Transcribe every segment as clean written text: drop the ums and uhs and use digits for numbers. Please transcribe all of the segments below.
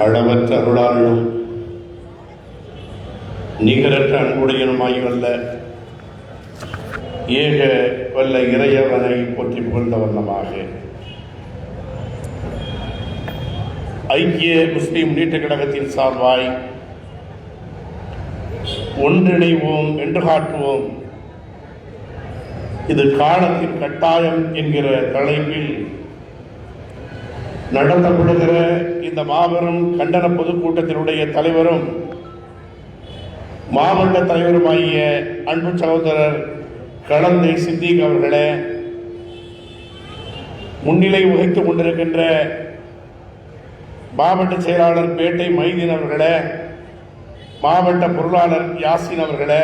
அளவற்ற அருளாளனும் நிகரற்ற அன்புடையனுமாய் வல்ல ஏக வல்ல இறையவனை போற்றி புகழ்ந்த வண்ணமாக ஐக்கிய முஸ்லிம் முன்னேற்ற கழகத்தின் சார்பாய் ஒன்றிணைவோம் என்று காட்டுவோம், இது காலத்தின் கட்டாயம் என்கிற தலைப்பில் நடத்தப்படுகிற இந்த மாபெரும் கண்டன பொதுக்கூட்டத்தினுடைய தலைவரும் மாவட்ட தலைவருமாகிய அன்பு சகோதரர் கலந்தை சித்திக் அவர்களே, முன்னிலை வகித்துக் கொண்டிருக்கின்ற மாவட்ட செயலாளர் பேட்டை மைதீன் அவர்களே, மாவட்ட பொருளாளர் யாசின் அவர்களே,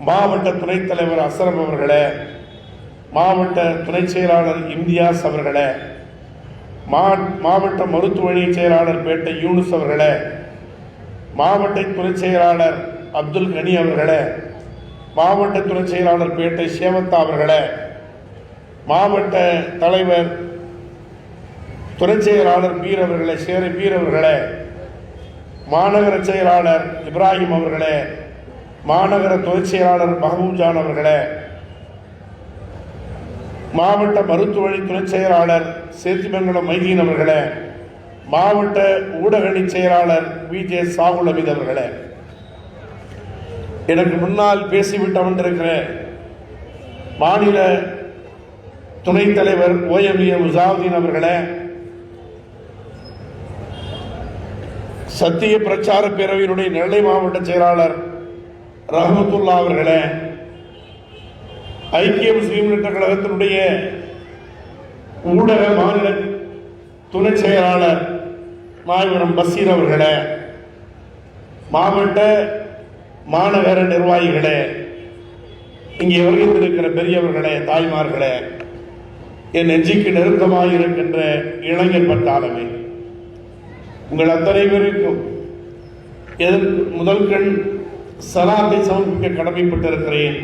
மாவட்ட துணைத் தலைவர் அசரம் அவர்களே, மாவட்ட துணை செயலாளர் இம்தியாஸ் அவர்களே, மாவட்ட மருத்துவமனை செயலாளர் பேட்டை யூனுஸ் அவர்களே, மாவட்ட துணை செயலாளர் அப்துல் கனி அவர்களே, மாவட்ட துணை செயலாளர் பேட்டை சேவந்தா அவர்களே, மாவட்ட தலைவர் துணை செயலாளர் பீர் அவர்களே, சேரை பீர் அவர்களே, மாநகர செயலாளர் இப்ராஹிம் அவர்களே, மாநகர துணை செயலாளர் மஹபூப்ஜான் அவர்களே, மாவட்ட மருத்துவமனை துணை செயலாளர் சேத்திமங்கலம் மைதீன் அவர்களே, மாவட்ட ஊடகணி செயலாளர் விஜே சாகுல் அமீத் அவர்களே, எனக்கு முன்னால் பேசிவிட்டு அமர்ந்திருக்கிற மாநில துணைத் தலைவர் OME முசாவுதீன் அவர்களே, சத்திய பிரச்சார பேரவையினுடைய நெல்லை மாவட்ட செயலாளர் ரஹமத்துல்லா அவர்களே, ஐக்கிய முஸ்லிம் முன்னேற்ற கழகத்தினுடைய ஊடக மாநில துணை செயலாளர் மாயவரம் பசீர் அவர்களே, மாவட்ட மாநகர நிர்வாகிகளே, இங்கே வருகின்றிருக்கிற பெரியவர்களே, தாய்மார்களே, என் நெஞ்சுக்கு நெருக்கமாக இருக்கின்ற இளைஞர் பட்டாளமே, உங்கள் அத்தனை பேருக்கும் முதல் கண் சலாத்தை சமர்ப்பிக்க கடமைப்பட்டிருக்கிறேன்.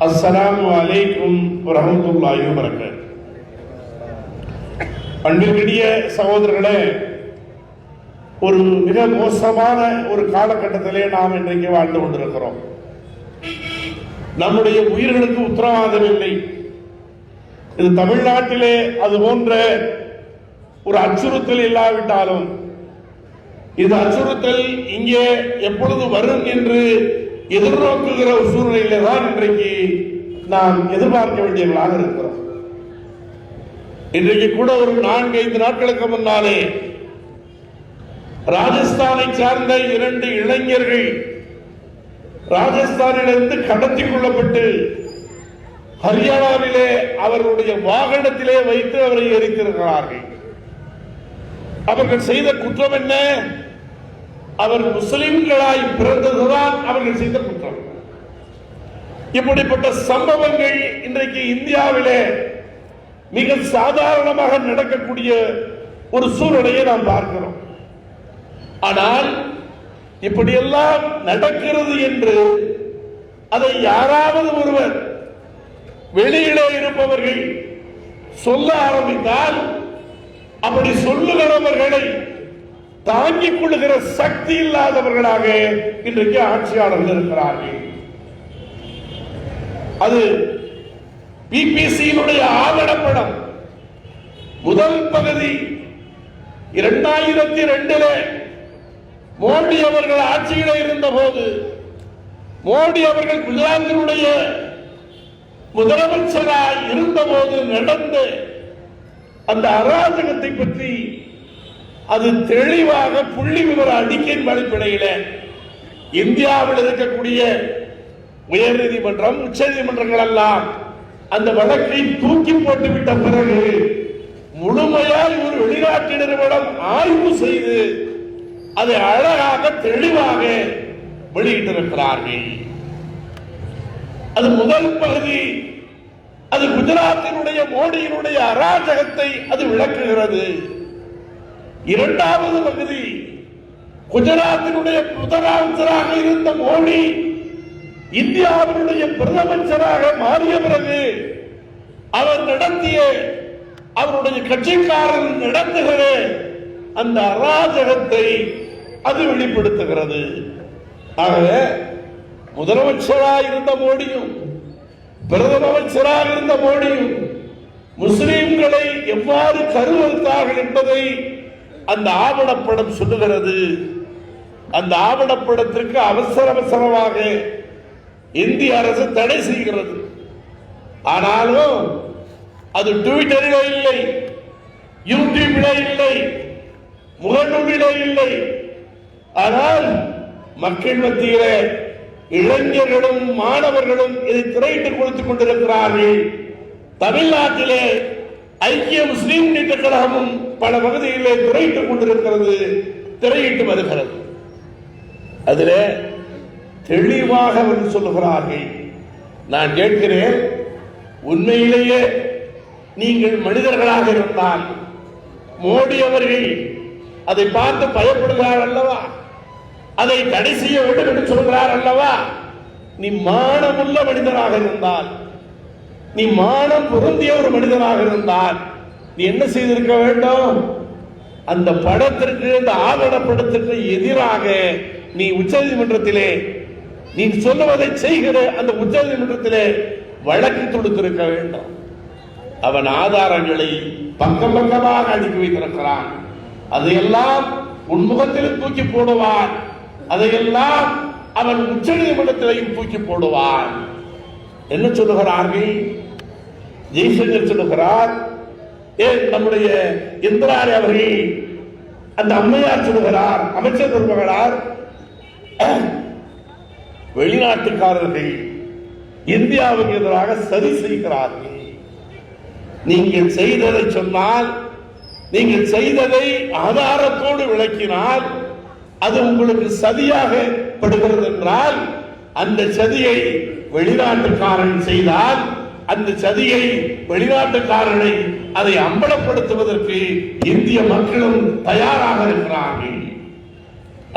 அஸ்ஸலாமு அலைக்கும் வரஹ்மத்துல்லாஹி வபரகாத்துஹு. அன்பிற்கினிய சகோதரர்களே, ஒரு மிக மோசமான ஒரு காலகட்டத்திலே நாம் இன்றைக்கு வாழ்ந்து கொண்டிருக்கிறோம். நம்முடைய உயிர்களுக்கு உத்தரவாதம் இல்லை. இது தமிழ்நாட்டிலே அது போன்ற ஒரு அச்சுறுத்தல் இல்லாவிட்டாலும் இது அச்சுறுத்தல் இங்கே எப்பொழுது வரும் என்று எதிர்நோக்குகிற ஒரு சூழ்நிலையில தான் இன்றைக்கு நாம் எதிர்பார்க்க வேண்டியவர்களாக இருக்கிறோம். இன்றைக்கு கூட ஒரு 4-5 நாட்களுக்கு முன்னாலே ராஜஸ்தானை சார்ந்த 2 இளைஞர்கள் ராஜஸ்தானிலிருந்து கடத்தி கொள்ளப்பட்டு ஹரியானாவிலே அவர்களுடைய வாகனத்திலே வைத்து அவரை எரித்திருக்கிறார்கள். அவர்கள் செய்த குற்றம் என்ன? அவர் முஸ்லிம்களாய் பிறந்ததுதான் அவர்கள் செய்த குற்றம். இப்படிப்பட்ட சம்பவங்கள் இன்றைக்கு இந்தியாவிலே மிக சாதாரணமாக நடக்கக்கூடிய ஒரு சூழ்நிலையை நாம் பார்க்கிறோம். ஆனால் இப்படியெல்லாம் நடக்கிறது என்று அதை யாராவது ஒருவர் வெளியிலே இருப்பவர்கள் சொல்ல ஆரம்பித்தால் அப்படி சொல்லுகிறவர்களை தாங்கிக் கொள்ளுகிற சக்தி இல்லாதவர்களாக இன்றைக்கு ஆட்சியாளர்கள் இருக்கிறார்கள். அது பிபிசியினுடைய ஆவணப்படம் முதல் பகுதி 2002 மோடி அவர்கள் ஆட்சியில் இருந்த போது மோடி அவர்கள் குஜராத்தினுடைய முதலமைச்சராக இருந்த போது நடந்த அந்த அராஜகத்தை பற்றி அது தெளிவாக புள்ளி விவர அறிக்கையின் அடிப்படையில் இந்தியாவில் இருக்கக்கூடிய உயர் நீதிமன்றம், உச்ச நீதிமன்றங்கள் எல்லாம் அந்த வழக்கை தூக்கி போட்டுவிட்ட பிறகு முழுமையாய் ஒரு வெளிநாட்டு நிறுவனம் ஆய்வு செய்து அதை அழகாக தெளிவாக வெளியிட்டிருக்கிறார்கள். அது முதல் பகுதி. அது குஜராத்தினுடைய மோடியினுடைய அராஜகத்தை அது விளக்குகிறது. 2வது பகுதி குஜராத்தினுடைய முதலமைச்சராக இருந்த மோடி இந்தியாவினுடைய பிரதமராக மாறிய பிறகு அவர் நடத்திய அவருடைய கட்சிக்காரர் நடத்துகிற அந்த அராஜகத்தை அது வெளிப்படுத்துகிறது. ஆகவே முதலமைச்சராக இருந்த மோடியும் பிரதம அமைச்சராக இருந்த மோடியும் முஸ்லிம்களை எவ்வாறு கருவறுத்தார்கள் என்பதை அந்த ஆவணப்படம் சொல்லுகிறது. அந்த ஆவணப்படத்திற்கு அவசரமாக இந்திய அரசு தடை செய்கிறது. ஆனாலும் அது ட்விட்டரிலே இல்லை, யூடியூபிலே இல்லை, முகநூலிலே இல்லை. ஆனால் மக்கள் மத்தியிலே இளைஞர்களும் மாணவர்களும் இதை திரையிட்டுக் கொடுத்துக் கொண்டிருக்கிறார்கள். தமிழ்நாட்டிலே ஐக்கிய முஸ்லீம் முன்னேற்ற கழகமும் பல பகுதிகளிலே திரையிட்டுக் கொண்டிருக்கிறது, திரையிட்டு வருகிறது. அதிலே தெளிவாக வந்து சொல்லுகிறார்கள். நான் கேட்கிறேன், உண்மையிலேயே நீங்கள் மனிதர்களாக இருந்தால் மோடி அவர்கள் அதை பார்த்து பயப்படுகிறார் அல்லவா, அதை தடை செய்ய வேண்டும் என்று சொல்கிறார் அல்லவா, நீ மானமுள்ள மனிதராக இருந்தால், நீ மானம் பொருந்திய ஒரு மனிதனாக இருந்தால் நீ என்ன செய்திருக்க வேண்டும்? அந்த படத்திற்கு, அந்த ஆவணப்படத்திற்கு எதிராக நீ உச்சநீதிமன்றத்திலே நீ சொல்லுவதை செய்கிற அந்த உச்சநீதிமன்றத்திலே வழக்கு தொடுத்திருக்க வேண்டும். அவன் ஆதாரங்களை பக்கம் பக்கமாக அடுக்கி வைத்திருக்கிறான். அதையெல்லாம் உன்முகத்திலும் தூக்கி போடுவான். அதையெல்லாம் அவன் உச்சநீதிமன்றத்திலையும் தூக்கி போடுவான். என்ன சொல்லுகிறார்கள்? ஜெய்சங்கர் சொல்லுகிறார், நம்முடைய இந்திராணி அவர்கள், அந்த அம்மையார் சொல்லுகிறார், அமைச்சர் சொல்லுகிறார், வெளிநாட்டுக்காரர்கள் இந்தியாவுக்கு எதிராக சதி செய்கிறார்கள். நீங்கள் செய்ததை சொன்னால், நீங்கள் செய்ததை ஆதாரத்தோடு விளக்கினால் அது உங்களுக்கு சதியாக படுகிறது என்றால், அந்த சதியை வெளிநாட்டுக்காரன் செய்தால், அந்த சதியை வெளிநாட்டுக்காரனை அதை அம்பலப்படுத்துவதற்கு இந்திய மக்களும் தயாராக இருக்கிறார்கள்.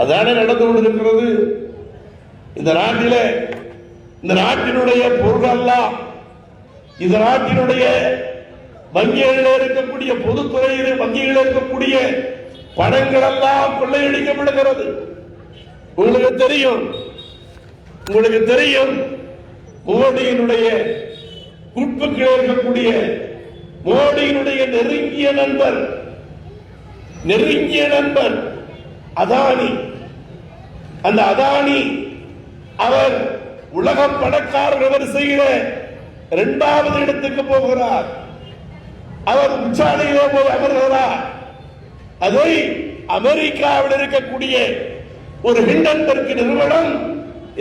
அதானே நடந்து கொண்டிருக்கிறது. இந்த நாட்டிலே, இந்த நாட்டினுடைய பொருளெல்லாம், இந்த நாட்டினுடைய வங்கிகளில் இருக்கக்கூடிய பொதுத்துறையில் வங்கிகளில் இருக்கக்கூடிய பணங்கள் எல்லாம் கொள்ளையடிக்கப்படுகிறது. உங்களுக்கு தெரியும் மோடியினுடைய குட்புக்கில் இருக்கக்கூடிய மோடியினுடைய நெருங்கிய நண்பர் அதானி. அந்த அதானி அவர் உலக பணக்காரர் வரிசையில 2வது இடத்துக்கு போகிறார். அவர் உச்சாலையிலே போய் அமர்கிறார். அதை அமெரிக்காவில் இருக்கக்கூடிய ஒரு ஹிண்டன்பர்க் நிறுவனம்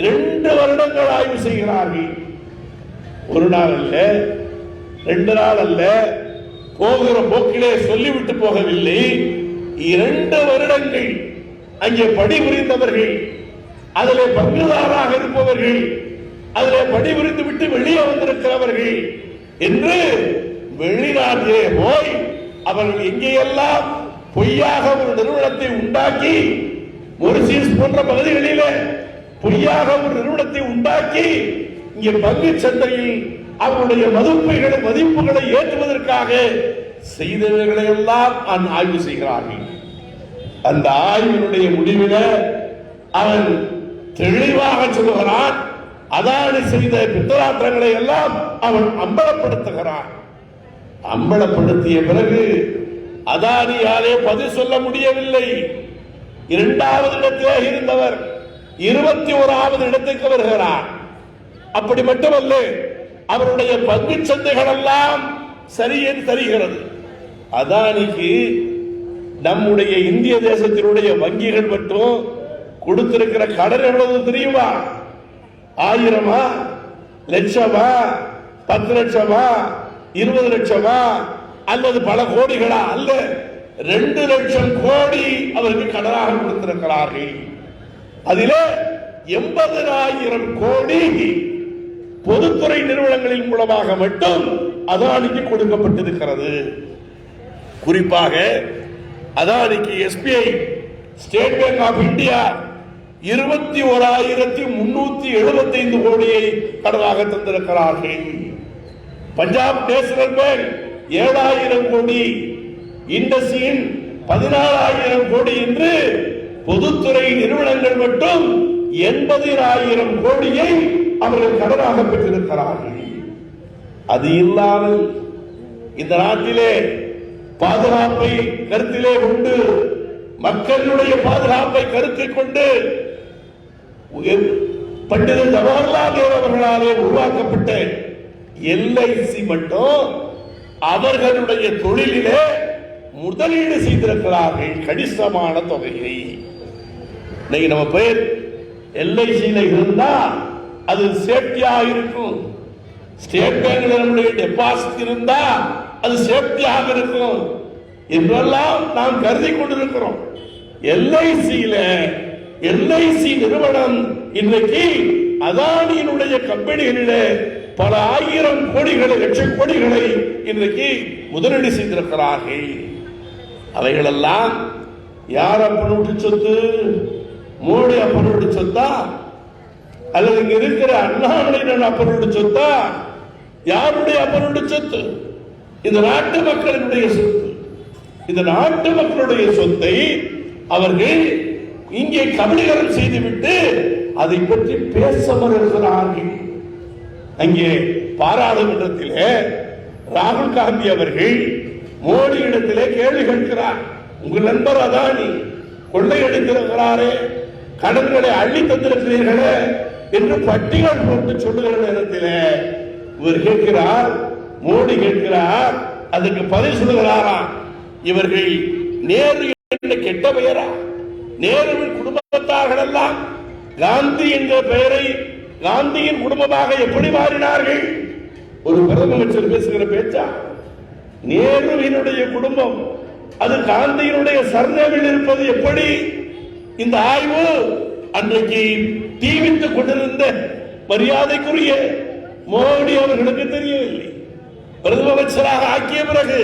2 வருடங்கள் ஆய்வு செய்கிறார்கள். ஒரு நாள் அல்ல, 2 நாள் அல்ல, போகிற போக்கிலே சொல்லிவிட்டு போகவில்லை. 2 வருடங்கள் அங்கே பணிபுரிந்தவர்கள், அதிலே பங்குதாராக இருப்பவர்கள், அதிலே பணிபுரிந்து விட்டு வெளியே வந்திருக்கிறவர்கள் என்று வெளிநாட்டிலே போய் அவர்கள் எங்கேயெல்லாம் பொய்யாக ஒரு நிறுவனத்தை உண்டாக்கி, மொரிஷியஸ் போன்ற பகுதிகளிலே பொய்யாக ஒரு நிறுவனத்தை உண்டாக்கி இங்கே பங்கு சந்தையில் அவருடைய மதிப்புகளை ஏற்றுவதற்காக செய்தவர்களை எல்லாம் ஆய்வு செய்கிறார்கள். அந்த ஆய்வினுடைய முடிவில் அவன் தெளிவாக சொல்லுகிறான், அதானி செய்த பித்தலாட்டங்களை எல்லாம் அவன் அம்பலப்படுத்துகிறான். அம்பலப்படுத்திய பிறகு அதானியாலே பதில் சொல்ல முடியவில்லை. 2வது இடத்திலே இருந்தவர் 21வது இடத்துக்கு வருகிறார். அப்படி மட்டுமல்ல, அவருடைய பங்கு சந்தைகள் எல்லாம் சரியென்று தெரிகிறது. அதானிக்கு நம்முடைய இந்திய தேசத்தினுடைய வங்கிகள் மட்டும் கொடுத்திருக்கிற கடன் எவ்வளவு தெரியுமா? 1000 லட்சமா, 10 லட்சமா, 20 லட்சமா, அல்லது பல கோடிகளா? அல்ல, 2 லட்சம் கோடி அவருக்கு கடனாக கொடுத்திருக்கிறார்கள். அதிலே 80,000 கோடி பொதுத்துறை நிறுவனங்களின் மூலமாக மட்டும் அதானிக்கு கொடுக்கப்பட்டிருக்கிறது. குறிப்பாக அதானிக்கு SBI, State Bank of India 21,375 கோடியை கடனாக தந்திருக்கிறார்கள். பஞ்சாப் நேஷனல் பேங்க் 7,000 கோடி, இண்டஸ்இண்ட் 14,000 கோடி என்று பொதுத்துறை நிறுவனங்கள் மட்டும் 80,000 கோடியை அவர்கள் கடனாக பெற்றிருக்கிறார்கள். அது இல்லாமல் இந்த நாட்டிலே பாதுகாப்பை கருத்திலே கொண்டு, மக்களுடைய பாதுகாப்பை கருத்தில் கொண்டு பண்டித ஜவஹர்லால் நேரு அவர்களாலே உருவாக்கப்பட்ட எல்ஐசி மட்டும் அவர்களுடைய தொழிலிலே முதலீடு செய்திருக்கிறார்கள் கணிசமான தொகையை. இன்னைக்கு நம்ம பேர் எல்ஐசியில இருந்தா அது சேஃப்டியா இருக்கும். ஸ்டேட் பேங்க்ல நம்முடைய டெபாசிட் இருந்தா அது சேஃப்டியாக இருக்கும் என்றெல்லாம் நாம் கருதி கொண்டிருக்கிறோம். எல்ஐசி நிறுவனம் இன்றைக்கு அதானியினுடைய கம்பெனிகளிலே பல 1000 கோடிகளை, லட்சம் கோடிகளை இன்றைக்கு முதலீடு செய்திருக்கிறார்கள். அவைகளெல்லாம் யார் அப்பனுடைய சொத்து? மோடி அப்பனுடைய சொத்தா அல்லது இங்க இருக்கிற அண்ணாமலையின் அப்பனுடைய சொத்தா? யாருடைய அப்பனுடைய சொத்து? இந்த நாட்டு மக்களுடைய சொத்து. இந்த நாட்டு மக்களுடைய சொத்தை அவர்கள் இங்கே கபலீகரம் செய்துவிட்டு அதை பற்றி பேச மறுக்கிறார்கள். அங்கே பாராளுமன்றத்திலே ராகுல் காந்தி அவர்கள் மோடி இடத்திலே கேள்வி கேட்கிறார். உங்கள் நண்பர் அதானி கொள்ளையடித்திருக்கிறாரே, கடன்களை அள்ளி தந்திருக்கிறீர்களே என்று பட்டியல் போட்டு சொல்லுகிற நேரத்திலே இவர் கேட்கிறார், மோடி கேட்கிறார், அதுக்கு பதில் சொல்லுகிறாராம், இவர்கள் நேரு என்ற கெட்ட பெயரா? நேருவின் குடும்பத்தார்கள் எல்லாம் காந்தி என்ற பெயரை காந்தியின் குடும்பமாக எப்படி மாறினார்கள்? ஒரு பிரதமர் பேசுகிற பேச்சா? நேருவினுடைய குடும்பம் அது காந்தியினுடைய சர்ணேவில் இருப்பது எப்படி? இந்த ஆய்வு அன்றைக்கு தீவித்துக் கொண்டிருந்த மரியாதைக்குரிய மோடி அவர்களுக்கு தெரியவில்லை. பிரதம அமைச்சராக ஆக்கிய பிறகு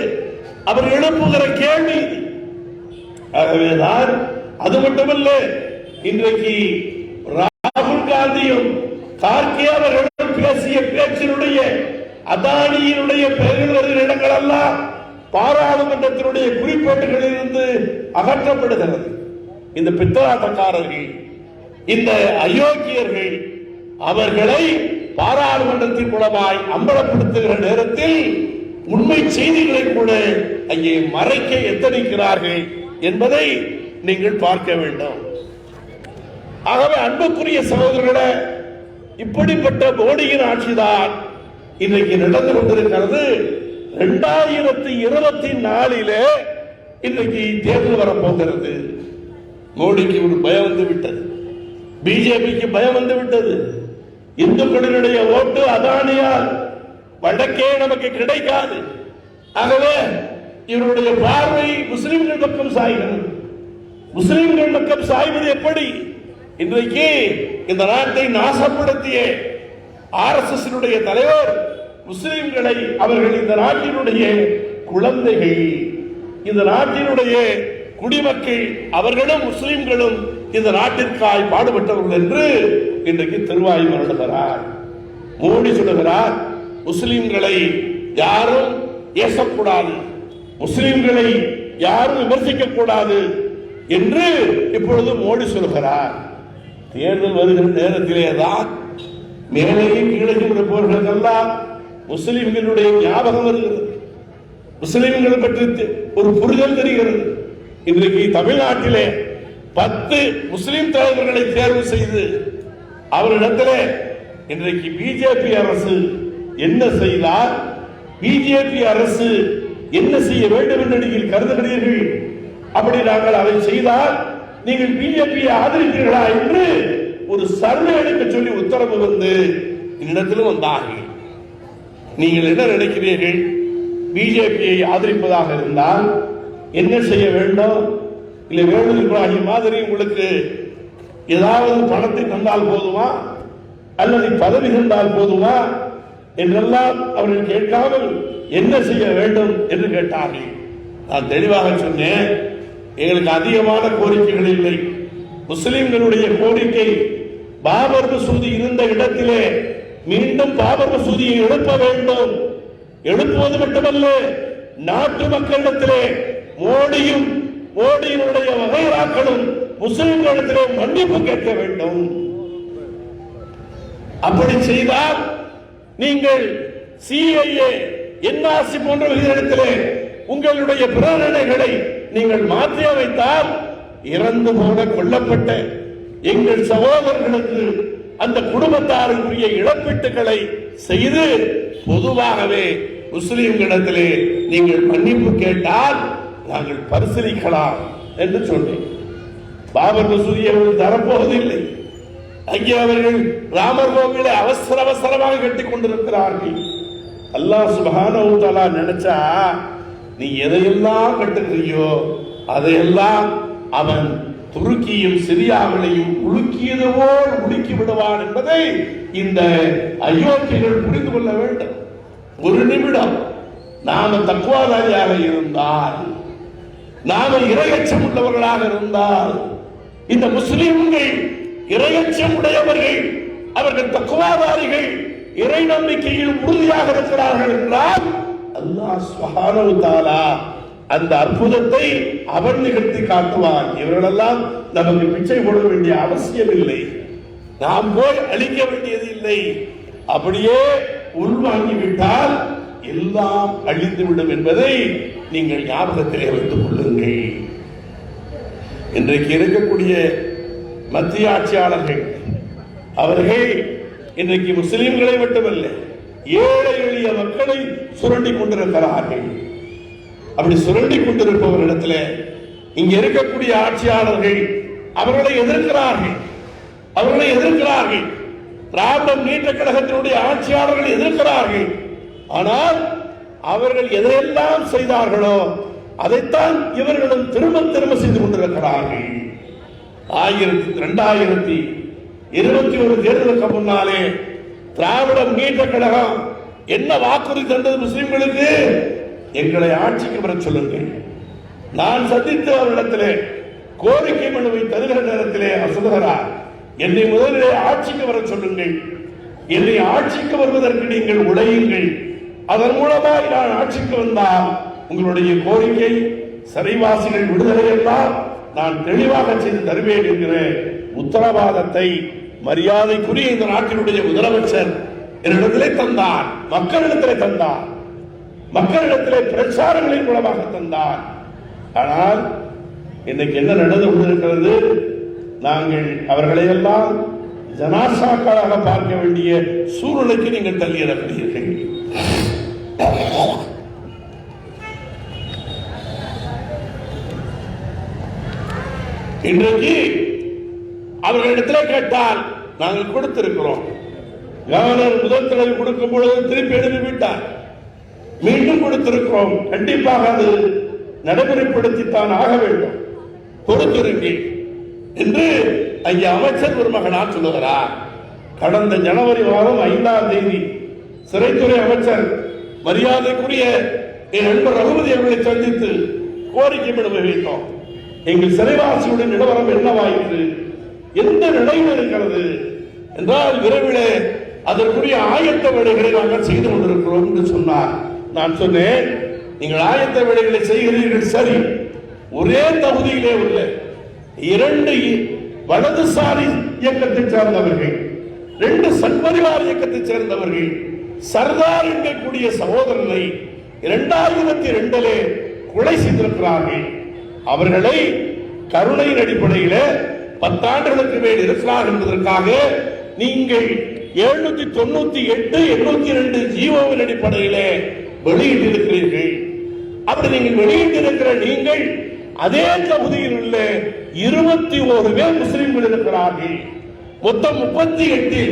அவர் எழுப்புகிற கேள்வி. ஆகவேதான் அது மட்டுமல்ல, இன்றைக்கு ராகுல் காந்தியும் கார்கே அவர்களும் பேசிய பேச்சினுடைய அதானியினுடைய பெயர்கள் வருகிற இடங்கள் எல்லாம் பாராளுமன்றத்தினுடைய குறிப்பேட்டுகளில் இருந்து அகற்றப்படுகிறது. இந்த பித்தலாட்டக்காரர்கள், இந்த அயோக்கியர்கள் அவர்களை பாராளுமன்றத்தின் மூலமாய் அம்பலப்படுத்துகிற நேரத்தில் உண்மை செய்திகளை கூட அங்கே மறைக்க எத்தனிக்கிறார்கள் என்பதை நீங்கள் பார்க்க வேண்டும். ஆகவே அன்புக்குரிய சகோதரர்களே, இப்படிப்பட்ட மோடியின் ஆட்சிதான் இன்றைக்கு நடந்து கொண்டிருக்கிறது. 2024 இன்றைக்கு தேர்தல் வரப்போகிறது. மோடிக்கு ஒரு பயம் வந்து விட்டது, பிஜேபிக்கு பயம் வந்து விட்டது. இந்துக்களினுடைய ஓட்டு அதானியால் வடக்கே நமக்கு கிடைக்காது. ஆகவே இவருடைய பார்வை முஸ்லிம்கள் பக்கம் சாய்கிறது. முஸ்லிம்கள் பக்கம் சாய்வது எப்படி? இன்றைக்கு இந்த நாட்டை நாசப்படுத்திய RSS தலைவர் முஸ்லிம்களை அவர்கள் இந்த நாட்டினுடைய குழந்தைகள், இந்த நாட்டினுடைய குடிமக்கள், அவர்களும் முஸ்லிம்களும் இந்த நாட்டிற்காய் பாடுபட்டவர்கள் என்று இன்றைக்கு திருவாய் மறுகிறார். மோடி சொல்லுகிறார், முஸ்லிம்களை யாரும் ஏசக்கூடாது, முஸ்லிம்களை யாரும் விமர்சிக்க கூடாது என்று இப்பொழுது மோடி சொல்கிறார். தேர்தல் வருகிற நேரத்திலே தான் மேலேயும் கீழே இருப்பவர்களுக்கெல்லாம் முஸ்லிம்களுடைய ஞாபகம் வருகிறது, முஸ்லிம்கள் பற்றி ஒரு புரிதல் தெரிகிறது. இன்றைக்கு தமிழ்நாட்டிலே 10 முஸ்லிம் தலைவர்களை தேர்வு செய்து அவரிடத்திலே இன்றைக்கு பிஜேபி அரசு என்ன செய்தால், பிஜேபி அரசு என்ன செய்ய வேண்டும் என்று நீங்கள் கருதுகிறீர்கள்? அப்படி நாங்கள் அதை செய்தால் நீங்கள் பிஜேபியை ஆதரிக்கிறீர்களா என்று ஒரு சர்வே எடுக்க சொல்லி உத்தரவு வந்து என்னிடத்திலும் வந்தார்கள். நீங்கள் என்ன நினைக்கிறீர்கள்? பிஜேபியை ஆதரிப்பதாக இருந்தால் என்ன செய்ய வேண்டும்? இல்லை வேலூர் இப்ராஹிம் மாதிரி உங்களுக்கு ஏதாவது பணத்தை தந்தால் போதுமா அல்லது பதவி தந்தால் போதுமா என்றெல்லாம் அவர்கள் கேட்காமல் என்ன செய்ய வேண்டும் என்று கேட்டார்கள். நான் தெளிவாக சொன்னேன், எங்களுக்கு அதிகமான கோரிக்கைகள் இல்லை. முஸ்லிம்களுடைய கோரிக்கை பாபர் மசூதி இருந்த இடத்திலே மீண்டும் பாபர் மசூதியை எழுப்ப வேண்டும். எழுப்புவது மட்டுமல்ல, நாட்டு மக்களிடத்திலே உலமாக்களும் முஸ்லிம்களிடத்திலே மன்னிப்பு கேட்க வேண்டும். அப்படி செய்தால் நீங்கள் CIA, NRC போன்றவர்களிடத்திலே உங்களுடைய பிரேரணைகளை நீங்கள் மாற்றி வைத்தால் இறந்து போன கொல்லப்பட்ட எங்கள் சகோதரர்களுக்கு அந்த குடும்பத்தாருக்குரிய இழப்பீட்டுகளை செய்து பொதுவாகவே முஸ்லிம்களிடத்திலே நீங்கள் மன்னிப்பு கேட்டால் நாங்கள் பரிசீலிக்கலாம் என்று சொன்னேன். பாபர் மசூதி அவர்கள் தரப்போவதில்லை. அங்கே அவர்கள் ராமர் கோவிலை அவசரமாக கட்டிக் கொண்டிருக்கிறார்கள். அல்லாஹ் சுப்ஹானஹு வ தஆலா நினைச்சா நீ எதையெல்லாம் கட்டுகிறியோ அதையெல்லாம் அவன் துருக்கியும் சிரியாவிலையும் உலுக்கியதுபோல் உலுக்கி விடுவான் என்பதை இந்த அயோக்கியர்கள் புரிந்து கொள்ள வேண்டும். ஒரு நிமிடம் நாம தக்வாதாரியாக இருந்தால், நாம இரையச்சம் உள்ளவர்களாக இருந்தால், இந்த முஸ்லிம்கள் இரையச்சம் உடையவர்கள், அவர்கள் தக்வாதாரிகள், இறை நம்பிக்கையில் உறுதியாக இருக்கிறார்கள் என்றால் அல்லாஹ் சுப்ஹானஹு வ தஆலா அந்த அற்புதத்தை அவன் நிகழ்த்தி காட்டுவான். இவர்களெல்லாம் நமக்கு பிச்சை கொடுக்க வேண்டிய அவசியம் இல்லை, நாம் போய் அழிக்க வேண்டியது இல்லை. அப்படியே உள்வாங்கிவிட்டால் எல்லாம் அழிந்துவிடும் என்பதை நீங்கள் ஞாபகத்திலே வைத்துக் கொள்ளுங்கள். இன்றைக்கு இருக்கக்கூடிய மத்திய ஆட்சியாளர்கள் அவர்கள் இன்றைக்கு முஸ்லிம்களை மட்டுமல்ல ஏழை எளிய மக்களை சுரண்டி கொண்டிருக்கிறார்கள். அப்படி சுரண்டி கொண்டிருப்பவரிடத்தில் இங்க இருக்கக்கூடிய ஆட்சியாளர்கள் அவர்களை எதிர்க்கிறார்கள். திராவிட முன்னேற்ற கழகத்தினுடைய ஆட்சியாளர்கள் எதிர்க்கிறார்கள். ஆனால் அவர்கள் எதையெல்லாம் செய்தார்களோ அதைத்தான் இவர்களும் திரும்ப செய்து கொண்டிருக்கிறார்கள். 2021 தேர்தலுக்கு முன்னாலே திராவிட முன்னேற்ற கழகம் என்ன வாக்குறுதி தந்தது முஸ்லிம்களுக்கு? எங்களை ஆட்சிக்கு வர சொல்லுங்கள். நான் சந்தித்து அவரிடத்திலே கோரிக்கை மனுவை தருகிற நேரத்திலே அவர் சொல்லுகிறார், என்னை முதலிலே ஆட்சிக்கு வர சொல்லுங்கள், என்னை ஆட்சிக்கு வருவதற்கு நீங்கள் உழையுங்கள், அதன் மூலமாக நான் ஆட்சிக்கு வந்தால் உங்களுடைய கோரிக்கை சிறைவாசிகள் விடுதலை எல்லாம் நான் தெளிவாக செய்து தருவேன் என்கிற உத்தரவாதத்தை மரியாதைக்குரிய இந்த நாட்டினுடைய முதலமைச்சர் என்னிடத்திலே தந்தார், மக்களிடத்திலே தந்தார், மக்களிடத்திலே பிரச்சாரங்களின் மூலமாக தந்தார். ஆனால் இன்னைக்கு என்ன நடந்து கொண்டிருக்கிறது? நாங்கள் அவர்களை எல்லாம் ஜனாசாக்களாக பார்க்க வேண்டிய சூழ்நிலைக்கு நீங்கள் தள்ளியிடப்படுகிறீர்கள். இன்றைக்கு அவர்களிடத்தில் கேட்டால் நாங்கள் கொடுத்திருக்கிறோம். கவர்னர் முதல் தடவை கொடுக்கும் பொழுது திருப்பி எழுதிவிட்டார். மீண்டும் கொடுத்திருக்கிறோம். கண்டிப்பாக அது நடைமுறைப்படுத்தித்தான் ஆக வேண்டும். கொடுத்திருக்கேன் என்று அங்கே அமைச்சர் ஒரு மகனார் சொல்லுகிறார். கடந்த ஜனவரி மாதம் 5ஆம் தேதி சிறைத்துறை அமைச்சர் மரியாதைக்குரிய என் நண்பர் ரகுபதி அவர்களை சந்தித்து கோரிக்கை மனு வைத்தோம். எங்கள் சிறைவாசியுடைய நிலவரம் என்னவாயிற்று, எந்த நிலையில் இருக்கிறது என்றால் விரைவில் அதற்குரிய ஆயத்த வேலைகளை நாங்கள் செய்து கொண்டிருக்கிறோம் என்று சொன்னார். நான் சொன்னேன், நீங்கள் ஆயத்த வேலைகளை செய்கிறீர்கள் சரி, ஒரே தகுதியிலே உள்ள 2 வலதுசாரி இயக்கத்தை சேர்ந்தவர்கள், 2 சத்பரிவார் இயக்கத்தை சேர்ந்தவர்கள் சர்தார் என்கக்கூடிய சகோதரனை 2002 கொலை செய்திருக்கிறார்கள். அவர்களை கருணையின் அடிப்படையில் 10 ஆண்டுகளுக்கு மேல் இருக்கிறார் என்பதற்காக நீங்கள் 798, 802 ஜீவோவின் அடிப்படையிலே வெளியிட்டிருக்கிறீர்கள். அப்படி நீங்கள் வெளியிட்டிருக்கிற நீங்கள் அதே தொகுதியில் உள்ள 21 பேர் முஸ்லிம்கள் இருக்கிறார்கள். மொத்தம் 38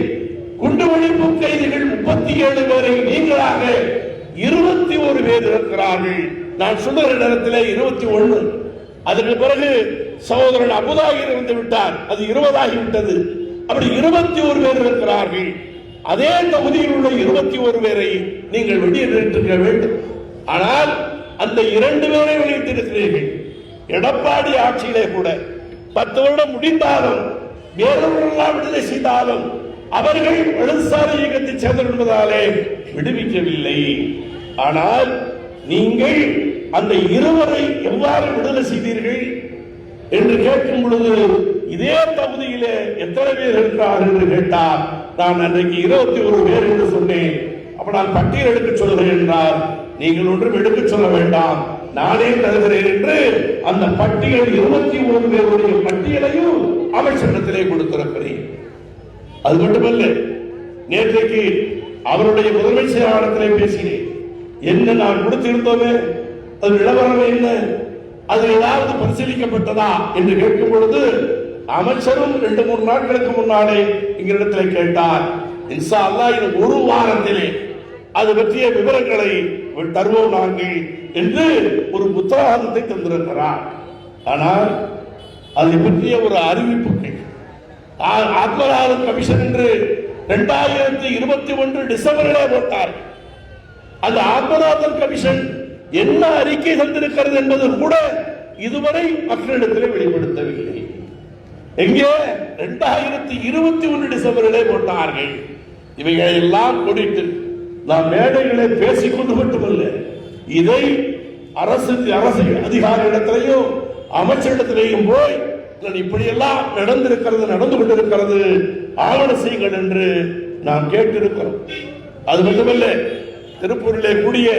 குண்டுவெடிப்பு கைதிகள் 37 பேரை நீங்களாக 21 பேர் இருக்கிறார்கள். நான் சொல்லுகிற நேரத்தில் 21. அதற்கு பிறகு சகோதரன் அபுதாகிர் இருந்து விட்டார், அது 20 ஆகிவிட்டது. அப்படி 21 பேர் இருக்கிறார்கள். அதே தொகுதியில் உள்ள 21 பேரை நீங்கள் வெளியிட்டிருக்க வேண்டும். ஆனால் அந்த 2 பேரை வெளியிட்டிருக்கிறீர்கள். எடப்பாடி ஆட்சியிலே கூட 10 வருடம் முடிந்தாலும் வேறொருவர்களால் விடுதலை செய்தாலும் அவர்கள் வலதுசாரி இயக்கத்தை சேர்ந்தவர் என்பதாலே விடுவிக்கவில்லை. ஆனால் நீங்கள் அந்த 2 எவ்வாறு விடுதலை செய்தீர்கள்? என்று கேட்கும் பொழுது இதே பகுதியிலே எத்தனை பேர் இருக்கிறார் என்று கேட்டார். நான் அன்றைக்கு 21 பேர் என்று சொன்னேன். அப்ப நான் பட்டியல் எடுக்க சொல்கிறேன் என்றார். நீங்கள் ஒன்றும் எடுக்க சொல்ல வேண்டாம், நானே தருகிறேன் என்று அந்த பட்டியல் 21 பேருடைய பட்டியலையும் அமைச்சரிடத்திலே கொடுத்திருக்கிறேன். அது மட்டுமல்ல, நேற்றைக்கு அவருடைய முதன்மை செயலாளத்திலே பேசினேன். என்ன நான் கொடுத்திருந்தோமே, அது நிலவரம் என்ன, அது ஏதாவது பரிசீலிக்கப்பட்டதா என்று கேட்கும் பொழுது அமைச்சரும் 2-3 நாட்களுக்கு முன்னாலே எங்களிடத்தில் கேட்டார். இன்ஷா அல்லாஹ் இது ஒரு வாரத்திலே அது பற்றிய விவரங்களை தருவோம் நாங்கள் என்று ஒரு உத்தரவாதத்தை தந்திருக்கிறார். ஆனால் அதை பற்றிய ஒரு அறிவிப்புகள் ஆத்மநாதன் கமிஷன் என்று 2021 டிசம்பரிலே போட்டார். அந்த ஆத்மநாதன் கமிஷன் என்ன அறிக்கை தந்திருக்கிறது என்பது கூட இதுவரை மக்களிடத்தில் வெளிப்படுத்தவில்லை. எங்கே 2021 டிசம்பரிலே போட்டார்கள். இவைகளை எல்லாம் கொடிட்டு நாம் மேடைகளை பேசிக்கொண்டு மட்டுமல்ல, இதை அரசு அதிகாரிகளிடத்திலேயும் அமைச்சரிடத்திலேயும் போய் இப்படியெல்லாம் நடந்து கொண்டிருக்கிறது, ஆவண செய்யுங்கள் என்று நாம் கேட்டிருக்கிறோம். அது மட்டுமல்ல, திருப்பூரிலே கூடிய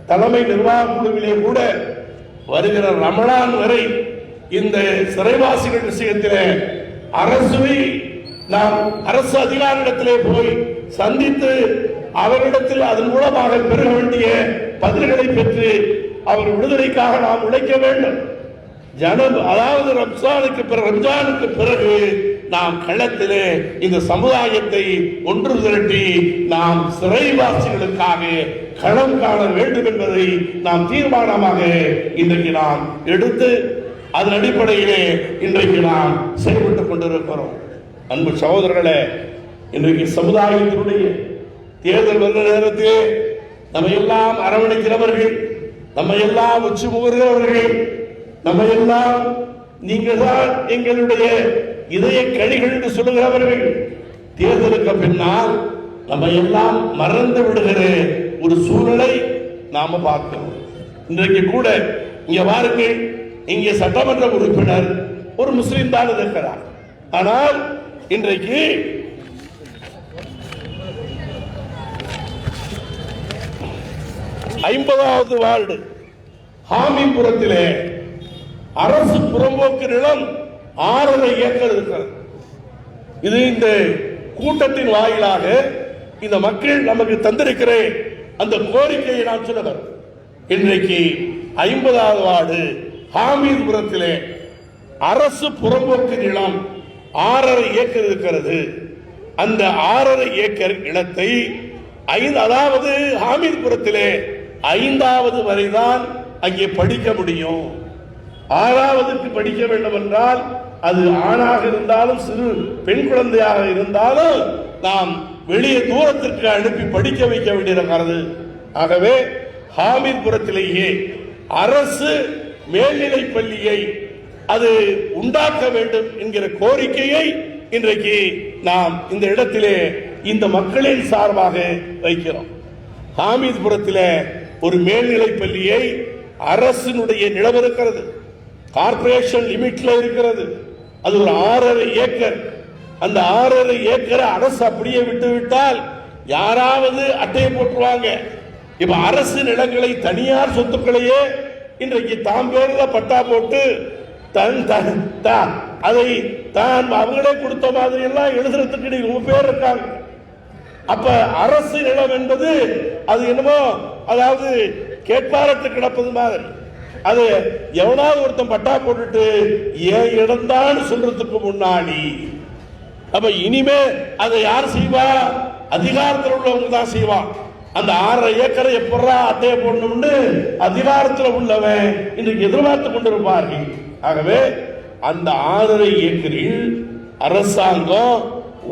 தலைமை நிர்வாக குழுவிலே கூட வருகிற ரமலான் வரை இந்த சிறைவாசிகள் விஷயத்திலே நாம் அரசு அதிகாரிடத்திலே போய் சந்தித்து அவரிடத்தில் அதன் மூலமாக பெற வேண்டிய பதில்களை பெற்று அவர் விடுதலைக்காக நாம் உழைக்க வேண்டும். அதாவது ரம்ஜானுக்கு பிறகு நாம் களத்திலே இந்த சமுதாயத்தை ஒன்று திரட்டி நாம் சிறைவாசிகளுக்காக களம் காண வேண்டும் என்பதை நாம் தீர்மானமாக இன்றைக்கு நாம் எடுத்து அதன் அடிப்படையிலே இன்றைக்கு நாம் செயல்பட்டுக் கொண்டிருக்கிறோம். அன்பு சகோதரர்களே, இன்றைக்கு சமுதாயத்தினுடைய தேர்தல் வருகிற நேரத்திலே நம்ம எல்லாம் அரவணைக்கிறவர்கள், நம்ம எல்லாம் உச்சி முகர்கிறவர்கள், நம்ம எல்லாம் நீங்கள் தான் எங்களுடைய இதய கழிகள் என்று சொல்லுகிறவர்கள், தேர்தலுக்கு பின்னால் நம்ம எல்லாம் மறந்து விடுகிற ஒரு சூழலை நாம பார்க்கிறோம். இன்றைக்கு கூட இங்க பாருங்கள், இங்கே சட்டமன்ற உறுப்பினர் ஒரு முஸ்லிம் தான் இருக்கிறார். ஆனால் இன்றைக்கு 50வது வார்டு ஹாமிபுரத்திலே அரசு புறம்போக்கு நிலம் 6.5 ஏக்கர் இருக்கிறது. இது இந்த கூட்டத்தின் வாயிலாக இந்த மக்கள் நமக்கு தந்திருக்கிற அந்த கோரிக்கையை நான் சொல்லுகிறேன். இன்றைக்கு 50வது வார்டு ஹாமிபுரத்திலே அரசு புறம்போக்கு நிலம் 6.5 ஏக்கர் இருக்கிறது. அந்த 6.5 ஏக்கர் இடத்தை அதாவது ஹாமிபுரத்திலே 5வது வரைதான் அங்கே படிக்க முடியும். 6வதுக்கு படிக்க வேண்டும் என்றால் அது ஆணாக இருந்தாலும் சிறு பெண் குழந்தையாக இருந்தாலும் நாம் வெளியே தூரத்திற்கு அனுப்பி படிக்க வைக்க வேண்டியிருக்கிறது. ஆகவே ஹாமிபுரத்திலேயே அரசு மேல்நிலை பள்ளியை அது உண்டாக்க வேண்டும் என்கிற கோரிக்கையை இன்றைக்கு நாம் இந்த இடத்திலே இந்த மக்களின் சார்பாக வைக்கிறோம். ஹாமிபுரத்தில் ஒரு மேல்நிலை பள்ளியை அரசினுடைய நிலம் இருக்கிறது, கார்பரேஷன் லிமிட்ல இருக்கிறது. அது ஒரு 6.5 ஏக்கர். அந்த 6.5 ஏக்கரை அரசு அப்படியே விட்டுவிட்டால் யாராவது அட்டையை போட்டுருவாங்க. இப்ப அரசு நிலங்களை தனியார் சொத்துக்களையே இன்றைக்கு தாம் பேர்ல பட்டா போட்டு அதை தான் அவங்களே கொடுத்த மாதிரி எல்லாம் எழுதுறதுக்கு ரொம்ப பேர் இருக்காங்க. அப்ப அரசு நிலம் என்பது அது என்னமோ அதாவது கேட்பாரத்து கிடப்பது மாதிரி. அது எவனாவது ஒருத்தன் பட்டா போட்டுட்டு ஏன் இடம்தான் சொல்றதுக்கு முன்னாடி அப்ப இனிமே அதை யார் செய்வா? அதிகாரத்தில் உள்ளவங்க தான் செய்வான். அந்த 6.5 ஏக்கரை எப்படா அட்டையை போடணும்னு அதிகாரத்தில் உள்ளவன் இன்றைக்கு எதிர்பார்த்து கொண்டிருப்பார்கள். ஆகவே அந்த 6.5 ஏக்கரில் அரசாங்கம்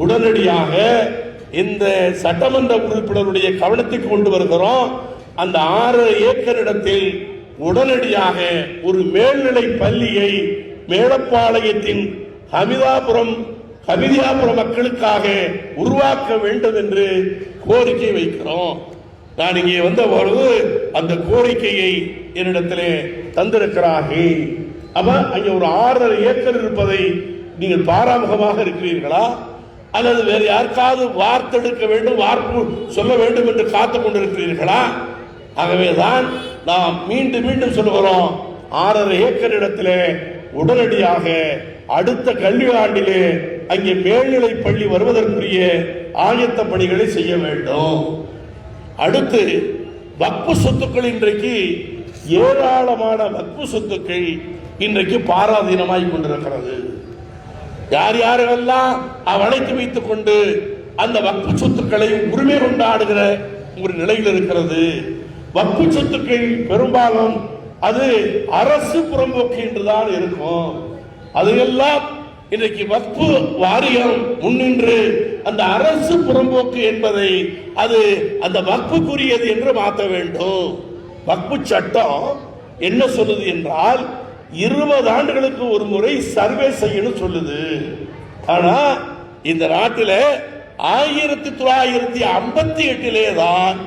உடனடியாக இந்த சட்டமன்ற உறுப்பினருடைய கவனத்துக்கு கொண்டு வருகிறோம். அந்த 6.5 ஏக்கர் இடத்தில் உடனடியாக ஒரு மேல்நிலை பள்ளியை மேலப்பாளையத்தின் ஹமிதியாபுரம் மக்களுக்காக உருவாக்க வேண்டும் என்று கோரிக்கை வைக்கிறோம். நான் இங்கே வந்த பொழுது அந்த கோரிக்கையை என்னிடத்திலே தந்திருக்கிறார்கள். அப்ப அங்கே ஒரு 6.5 ஏக்கர் இருப்பதை நீங்கள் பாராமுகமாக இருக்கிறீர்களா, அல்லது வேறு யாருக்காவது வார்த்தெடுக்க வேண்டும், வார்ப்பு சொல்ல வேண்டும் என்று காத்துக் கொண்டிருக்கிறீர்களா? ஆகவேதான் நாம் மீண்டும் மீண்டும் சொல்கிறோம், 6.5 ஏக்கர் இடத்திலே உடனடியாக அடுத்த கல்வி ஆண்டிலே அங்கே மேல்நிலை பள்ளி வருவதற்குரிய ஆயத்த பணிகளை செய்ய வேண்டும். அடுத்து வக்பு சொத்துக்கள், இன்றைக்கு ஏராளமான வக்பு சொத்துக்கள் இன்றைக்கு பாராதீனமாய் கொண்டிருக்கிறது. யார் யாரெல்லாம் அழைத்து வைத்துக் கொண்டு அந்த வக்பு சொத்துக்களை உரிமை கொண்டாடுகிற ஒரு நிலையில் இருக்கிறது. வக்பு சொத்துக்கள் பெரும்பாலும் அது அரசு புறம்போக்கு என்றுதான் இருக்கும். அதையெல்லாம் இன்றைக்கு வக்பு வாரியம் முன்னின்று அந்த அரசு புறம்போக்கு என்பதை அது அந்த வக்புக்குரியது என்று மாற்ற வேண்டும். வக்பு சட்டம் என்ன சொல்லுது என்றால் 20 ஆண்டுகளுக்கு ஒரு முறை சர்வே செய்யணும் சொல்லுது. ஆனா இந்த நாட்டில் 1958 தான்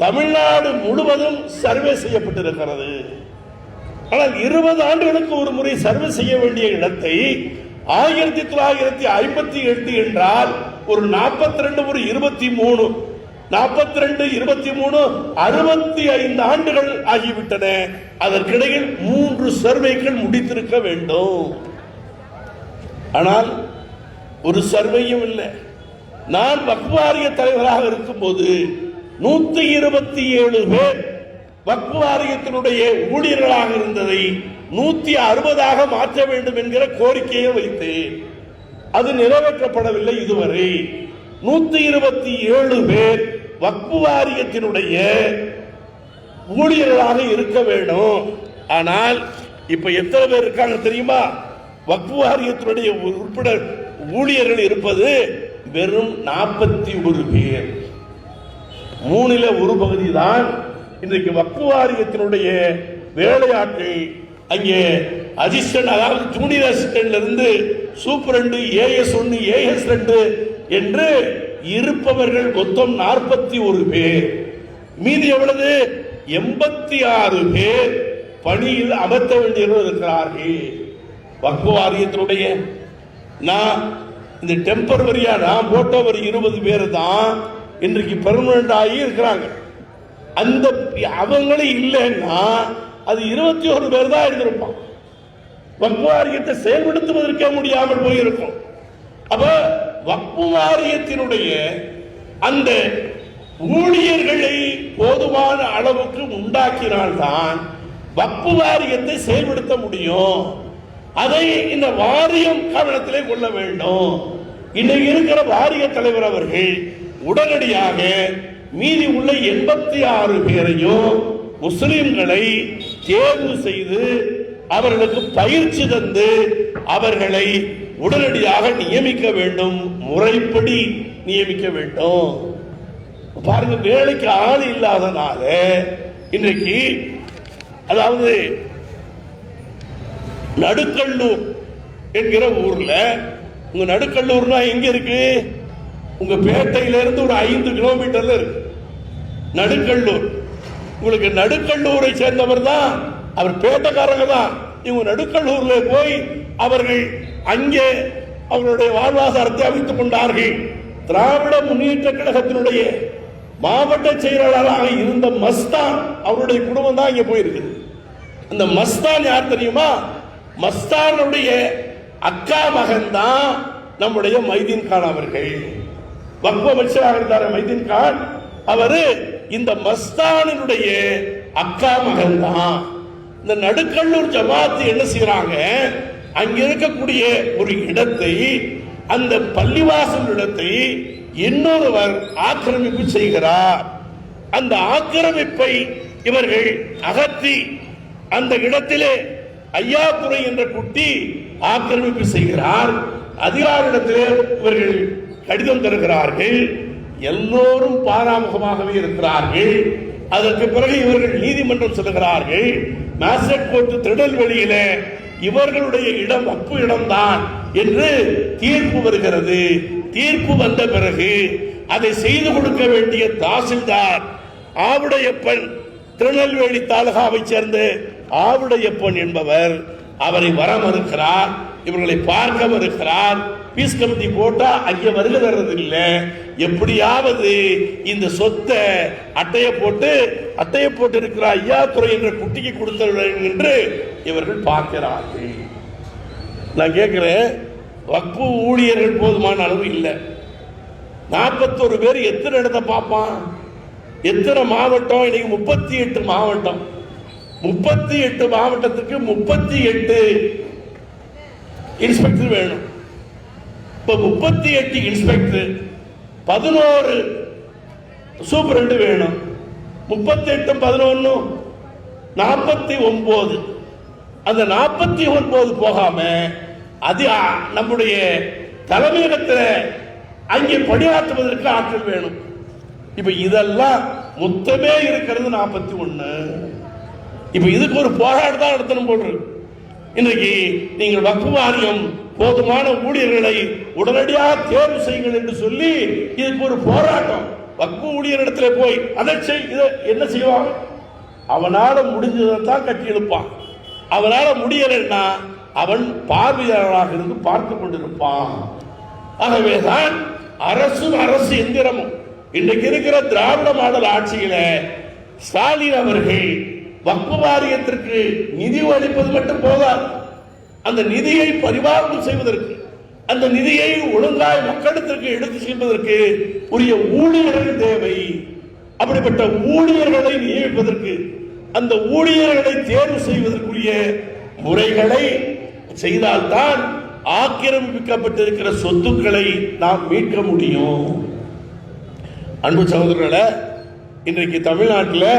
தமிழ்நாடு முழுவதும் சர்வே செய்யப்பட்டிருக்கிறது. ஆனால் 20 ஆண்டுகளுக்கு ஒரு முறை சர்வே செய்ய வேண்டிய இடத்தை 1958 என்றால் ஒரு 42 ஒரு 23 42 23 65 ஆண்டுகள் ஆகிவிட்டன. அதற்கிடையில் 3 சர்வேக்கள் முடித்திருக்க வேண்டும். ஆனால் ஒரு சர்வேயும் இல்லை. நான் வக்ஃப் வாரிய தலைவராக இருக்கும்போது 127 பேர் வக்ஃப் வாரியத்தினுடைய ஊழியர்களாக இருந்ததை 160ஆக மாற்ற வேண்டும் என்கிற கோரிக்கையை வைத்தேன். அது நிறைவேற்றப்படவில்லை. இதுவரை 127 பேர் வக்ஃப் வாரியத்தினுடைய ஊழியர்களாக இருக்க வேண்டும். ஆனால் இப்ப எத்தனை பேர் இருக்காங்க தெரியுமா? வக்ஃப் வாரியத்தினுடைய உறுப்பினர் ஊழியர்கள் இருப்பது வெறும் 41 பேர். 3ல் 1 பகுதி தான் இன்றைக்கு வக்ஃப் வாரியத்தினுடைய வேலையாட்கள். அங்கே அசிஸ்டன்ட், அதாவது ஜூனியர் அசிஸ்டன்ட்ல இருந்து சூப்பரண்டு, AS1 AS2 என்று இருப்பவர்கள் மொத்தம் 41 பேர். மீதி எவ்வளவு? 86 பேர் பணியில் அமர்த்த வேண்டியவர்கள் இருக்கிறார்கள். வக்ஃப் வாரியத்தினுடைய நான் இந்த டெம்பரவரியா நான் போட்டவர் 20 பேர் தான் இன்றைக்கு பெர்மனன்ட் ஆகி இருக்கிறாங்க. அந்த அவங்களே இல்லைன்னா அது 21 பேர் தான் இருந்திருப்பான். வக்ஃப் வாரியத்தை செயல்படுத்துவதற்கே முடியாமல் போயிருக்கும். அப்ப வக்ஃப் வாரியத்தினுடைய அந்த ஊழியர்களை போதுமான அளவுக்கு உண்டாக்கினால்தான் வக்ஃப் வாரியத்தை செயல்படுத்த முடியும். அதை இந்த வாரியம் கவனத்திலே கொள்ள வேண்டும். இன்னைக்கு இருக்கிற வாரிய தலைவர் அவர்கள் உடனடியாக மீதி உள்ள 86 பேரையும் முஸ்லிம்களை தேர்வு செய்து அவர்களுக்கு பயிற்சி தந்து அவர்களை உடனடியாக நியமிக்க வேண்டும், முறைப்படி நியமிக்க வேண்டும். பாருங்க, வேலைக்கு ஆள் இல்லாதனால இன்றைக்கு, அதாவது நடுக்கல்லூர் என்கிற ஊர்ல, உங்க நடுக்கல்லூர்னா எங்க இருக்கு? உங்க பேட்டையிலிருந்து ஒரு 5 கிலோமீட்டர்ல இருக்கு நடுக்கல்லூர். உங்களுக்கு நடுக்கல்லூரை சேர்ந்தவர் தான், அவர் பேட்டைக்காரங்க தான். இவங்க நடுக்கல்லூர்ல போய் அவர்கள் அங்கே அவர்களுடைய வாழ்வாதாரத்தை அமைத்துக் கொண்டார்கள். திராவிட முன்னேற்ற கழகத்தினுடைய மாவட்ட செயலாளராக இருந்த மஸ்தான், அவருடைய குடும்பம் தான் இங்க போயிருக்கு. அந்த மஸ்தான் யார் தெரியுமா? மஸ்தானுடைய அக்கா மகன் தான் நம்முடைய மைதீன் கான் அவர்கள். வக்ஃப் அமைச்சராக இருந்தார் மைதீன் கான். அவரு இந்த மஸ்தானினுடைய அக்கா மகன் தான். இந்த நடுக்கல்லூர் ஜமாத் என்ன செய்யறாங்க, அங்க இருக்கக்கூடிய ஒரு இடத்தை, அந்த பள்ளிவாசல் இடத்தை இன்னொருவர் ஆக்கிரமிப்பு செய்கிறார். அந்த ஆக்கிரமிப்பை இவர்கள் அகற்றி அந்த இடத்திலே ஐயாத்துறை என்ற குட்டி ஆக்கிரமிப்பு செய்கிறார். அதிகாரிடத்திலே இவர்கள் கடிதம் தருகிறார்கள். எல்லோரும் பாராமுகமாகவே இருக்கிறார்கள். அதற்கு பிறகு இவர்கள் நீதிமன்றம் செல்கிறார்கள். மேஜிஸ்ட்ரேட் கோர்ட் திருநெல்வேலியில இவர்களுடைய இடம் வக்ஃப் இடம்தான் என்று தீர்ப்பு வருகிறது. தீர்ப்பு வந்த பிறகு அதை செய்து கொடுக்க வேண்டிய தாசில்தார் ஆவுடையப்பன், திருநெல்வேலி தாலுகாவை சேர்ந்த ஆவுடையப்பன் என்பவர் அவரை வர மறுக்கிறார், இவர்களை பார்க்க மறுக்கிறார். பீஸ் கமிட்டி போட்டா அங்கே வருகை தர்றது இல்லை. எப்படியாவது இந்த சொத்தை அட்டையை போட்டு இருக்கிற ஐயாத்துறை என்ற குட்டிக்கு கொடுத்த என்று இவர்கள் பார்க்கிறார்கள். நான் கேட்கிறேன், வக்ஃபு ஊழியர்கள் போதுமான அளவு இல்லை. 41 பேர் எத்தனை இடத்தை பார்ப்பான்? எத்தனை மாவட்டம்? இன்னைக்கு 38 மாவட்டம். 38 மாவட்டத்துக்கு 38 இன்ஸ்பெக்டர் வேணும். இப்ப 38 இன்ஸ்பெக்டர், 11 சூப்பரண்டு வேணும். 38 11 49. அந்த 49 போகாம அது நம்முடைய தலைமையகத்தில் அங்கே பணியாற்றுவதற்கு ஆட்கள் வேணும். இப்ப இதெல்லாம் மொத்தமே இருக்கிறது 41. இப்ப இதுக்கு ஒரு போராட்டம் தான் நடத்தணும் போட்டிருக்கு. இன்றைக்கு நீங்கள் வக்ஃபு வாரியம் போதுமான ஊழியர்களை உடனடியாக தேர்வு செய்யுங்கள் என்று சொல்லி இதுக்கு ஒரு போராட்டம். வக்ஃபு ஊழியரிடத்துல போய் அதை இதை என்ன செய்வான்? அவனால முடிஞ்சதை தான் கட்டி எழுப்பான். அவனால முடியலைன்னா அவன் பார்வையாளராக இருந்து பார்த்து கொண்டிருப்பான். ஆகவேதான் அரசு எந்திரமும் இன்றைக்கு இருக்கிற திராவிட மாடல் ஆட்சியில ஸ்டாலின் அவர்கள் வக்ஃபு வாரியத்திற்கு நிதி அளிப்பது மட்டும் போதாது, அந்த நிதியை பரிபாலனம் செய்வதற்கு, அந்த நிதியை ஒழுங்காய் மக்களிடத்திற்கு எடுத்து செல்வதற்கு உரிய ஊழியர்கள் தேவை. அப்படிப்பட்ட ஊழியர்களை நியமிப்பதற்கு, அந்த ஊழியர்களை தேர்வு செய்வதற்குரிய முறைகளை செய்தால்தான் ஆக்கிரமிக்கப்பட்டிருக்கிற சொத்துக்களை நாம் மீட்க முடியும். அன்பு சகோதரர்களே, இன்றைக்கு தமிழ்நாட்டில்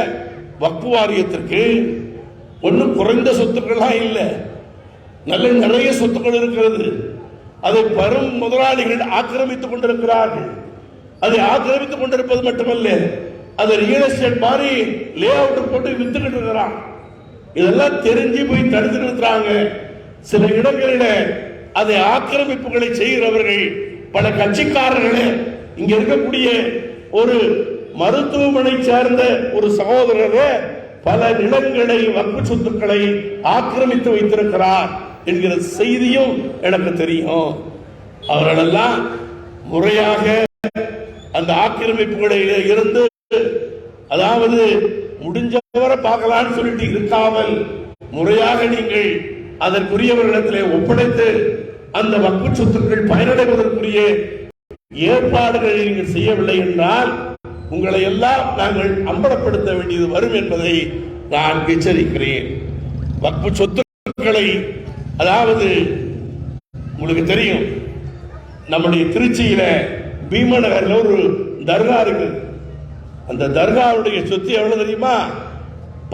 வக்ஃபு வாரியத்திற்கு ஒன்றும் குறைந்த சொத்துக்கள்லாம் இல்லை, நிறைய சொத்துக்கள் இருக்கிறது. அதை பெரும் முதலாளிகள் ஆக்கிரமித்துக் கொண்டிருக்கிறார்கள். அதை ஆக்கிரமித்துக் கொண்டிருப்பது மட்டுமல்ல, அதை ரியல் எஸ்டேட் மாதிரி லே அவுட் போட்டு வித்துக்கிட்டு இருக்கிறான். இதெல்லாம் தெரிஞ்சு போய் தடுத்து நிறுத்துறாங்க. சில இடங்களில் அதை ஆக்கிரமிப்புகளை செய்கிறவர்கள் பல கட்சிக்காரர்களே. இங்க இருக்கக்கூடிய ஒரு மருத்துவமனை சேர்ந்த ஒரு சகோதரரே பல நிலங்களை, வக்ஃபு சொத்துக்களை ஆக்கிரமித்து வைத்திருக்கிறார் என்கிற செய்தியும் எனக்கு தெரியும். அவர்களெல்லாம் முறையாக அந்த ஆக்கிரமிப்புகளில் இருந்து, அதாவது முடிஞ்சவரை பார்க்கலான்னு சொல்லிட்டு இருக்காமல் முறையாக நீங்கள் அதற்குரியவர்களிடத்திலே ஒப்படைத்து அந்த வக்ஃபு சொத்துக்கள் பயனடைவதற்குரிய ஏற்பாடுகளை நீங்கள் செய்யவில்லை என்றால் உங்களை எல்லாம் நாங்கள் அம்பலப்படுத்த வேண்டியது வரும் என்பதை நான் எச்சரிக்கிறேன். வக்ஃபு சொத்துக்களை, அதாவது உங்களுக்கு தெரியும், நம்முடைய திருச்சியில பீமநகர்ல ஒரு தர்கா இருக்கு. அந்த தர்காவுடைய சொத்து எவ்வளவு தெரியுமா?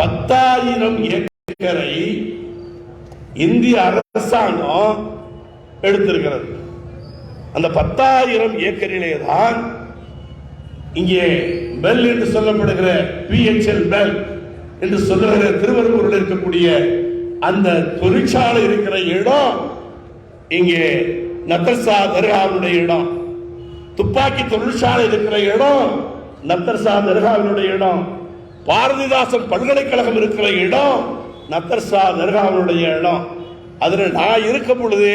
10,000 ஏக்கரை இந்திய அரசாங்கம் எடுத்திருக்கிறது. அந்த 10,000 ஏக்கரிலே தான் இங்கே பெல் என்று சொல்லப்படுகிற பிஎச்எல் பெல் என்று சொல்லுகிற திருவரும்பூரில் இருக்கக்கூடிய அந்த தொழிற்சாலை இருக்கிற இடம், இங்கே நத்தர்சா தர்காவுடைய இடம். துப்பாக்கி தொழிற்சாலை இருக்கிற இடம் நத்தர்சா தர்காவினுடைய இடம். பாரதிதாசன் பல்கலைக்கழகம் இருக்கிற இடம் நத்தர்சா தர்காவினுடைய இடம். அதில் நான் இருக்கும் பொழுது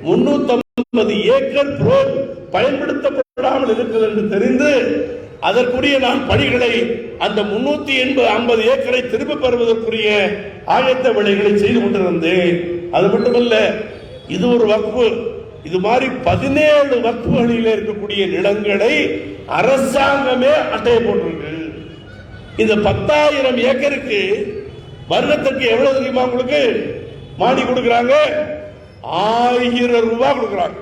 350 ஏக்கர் பயன்படுத்தப்படாமல் இருக்கிறது என்று தெரிந்து அதற்குரிய நான் பணிகளை, அந்த 350 ஏக்கரை திரும்ப பெறுவதற்குரிய ஆயத்த வேலைகளை செய்து கொண்டிருந்தேன். அது மட்டுமல்ல, இது ஒரு வக்ஃபு. இது மாதிரி 17 வக்ஃபுகளில் இருக்கக்கூடிய நிலங்களை அரசாங்கமே அட்டையை போட்டிருக்கு. இந்த 10,000 ஏக்கருக்கு வருடத்திற்கு எவ்வளவு தெரியுமா உங்களுக்கு மானி கொடுக்கிறாங்க? 1000 ரூபாய் கொடுக்கிறாங்க.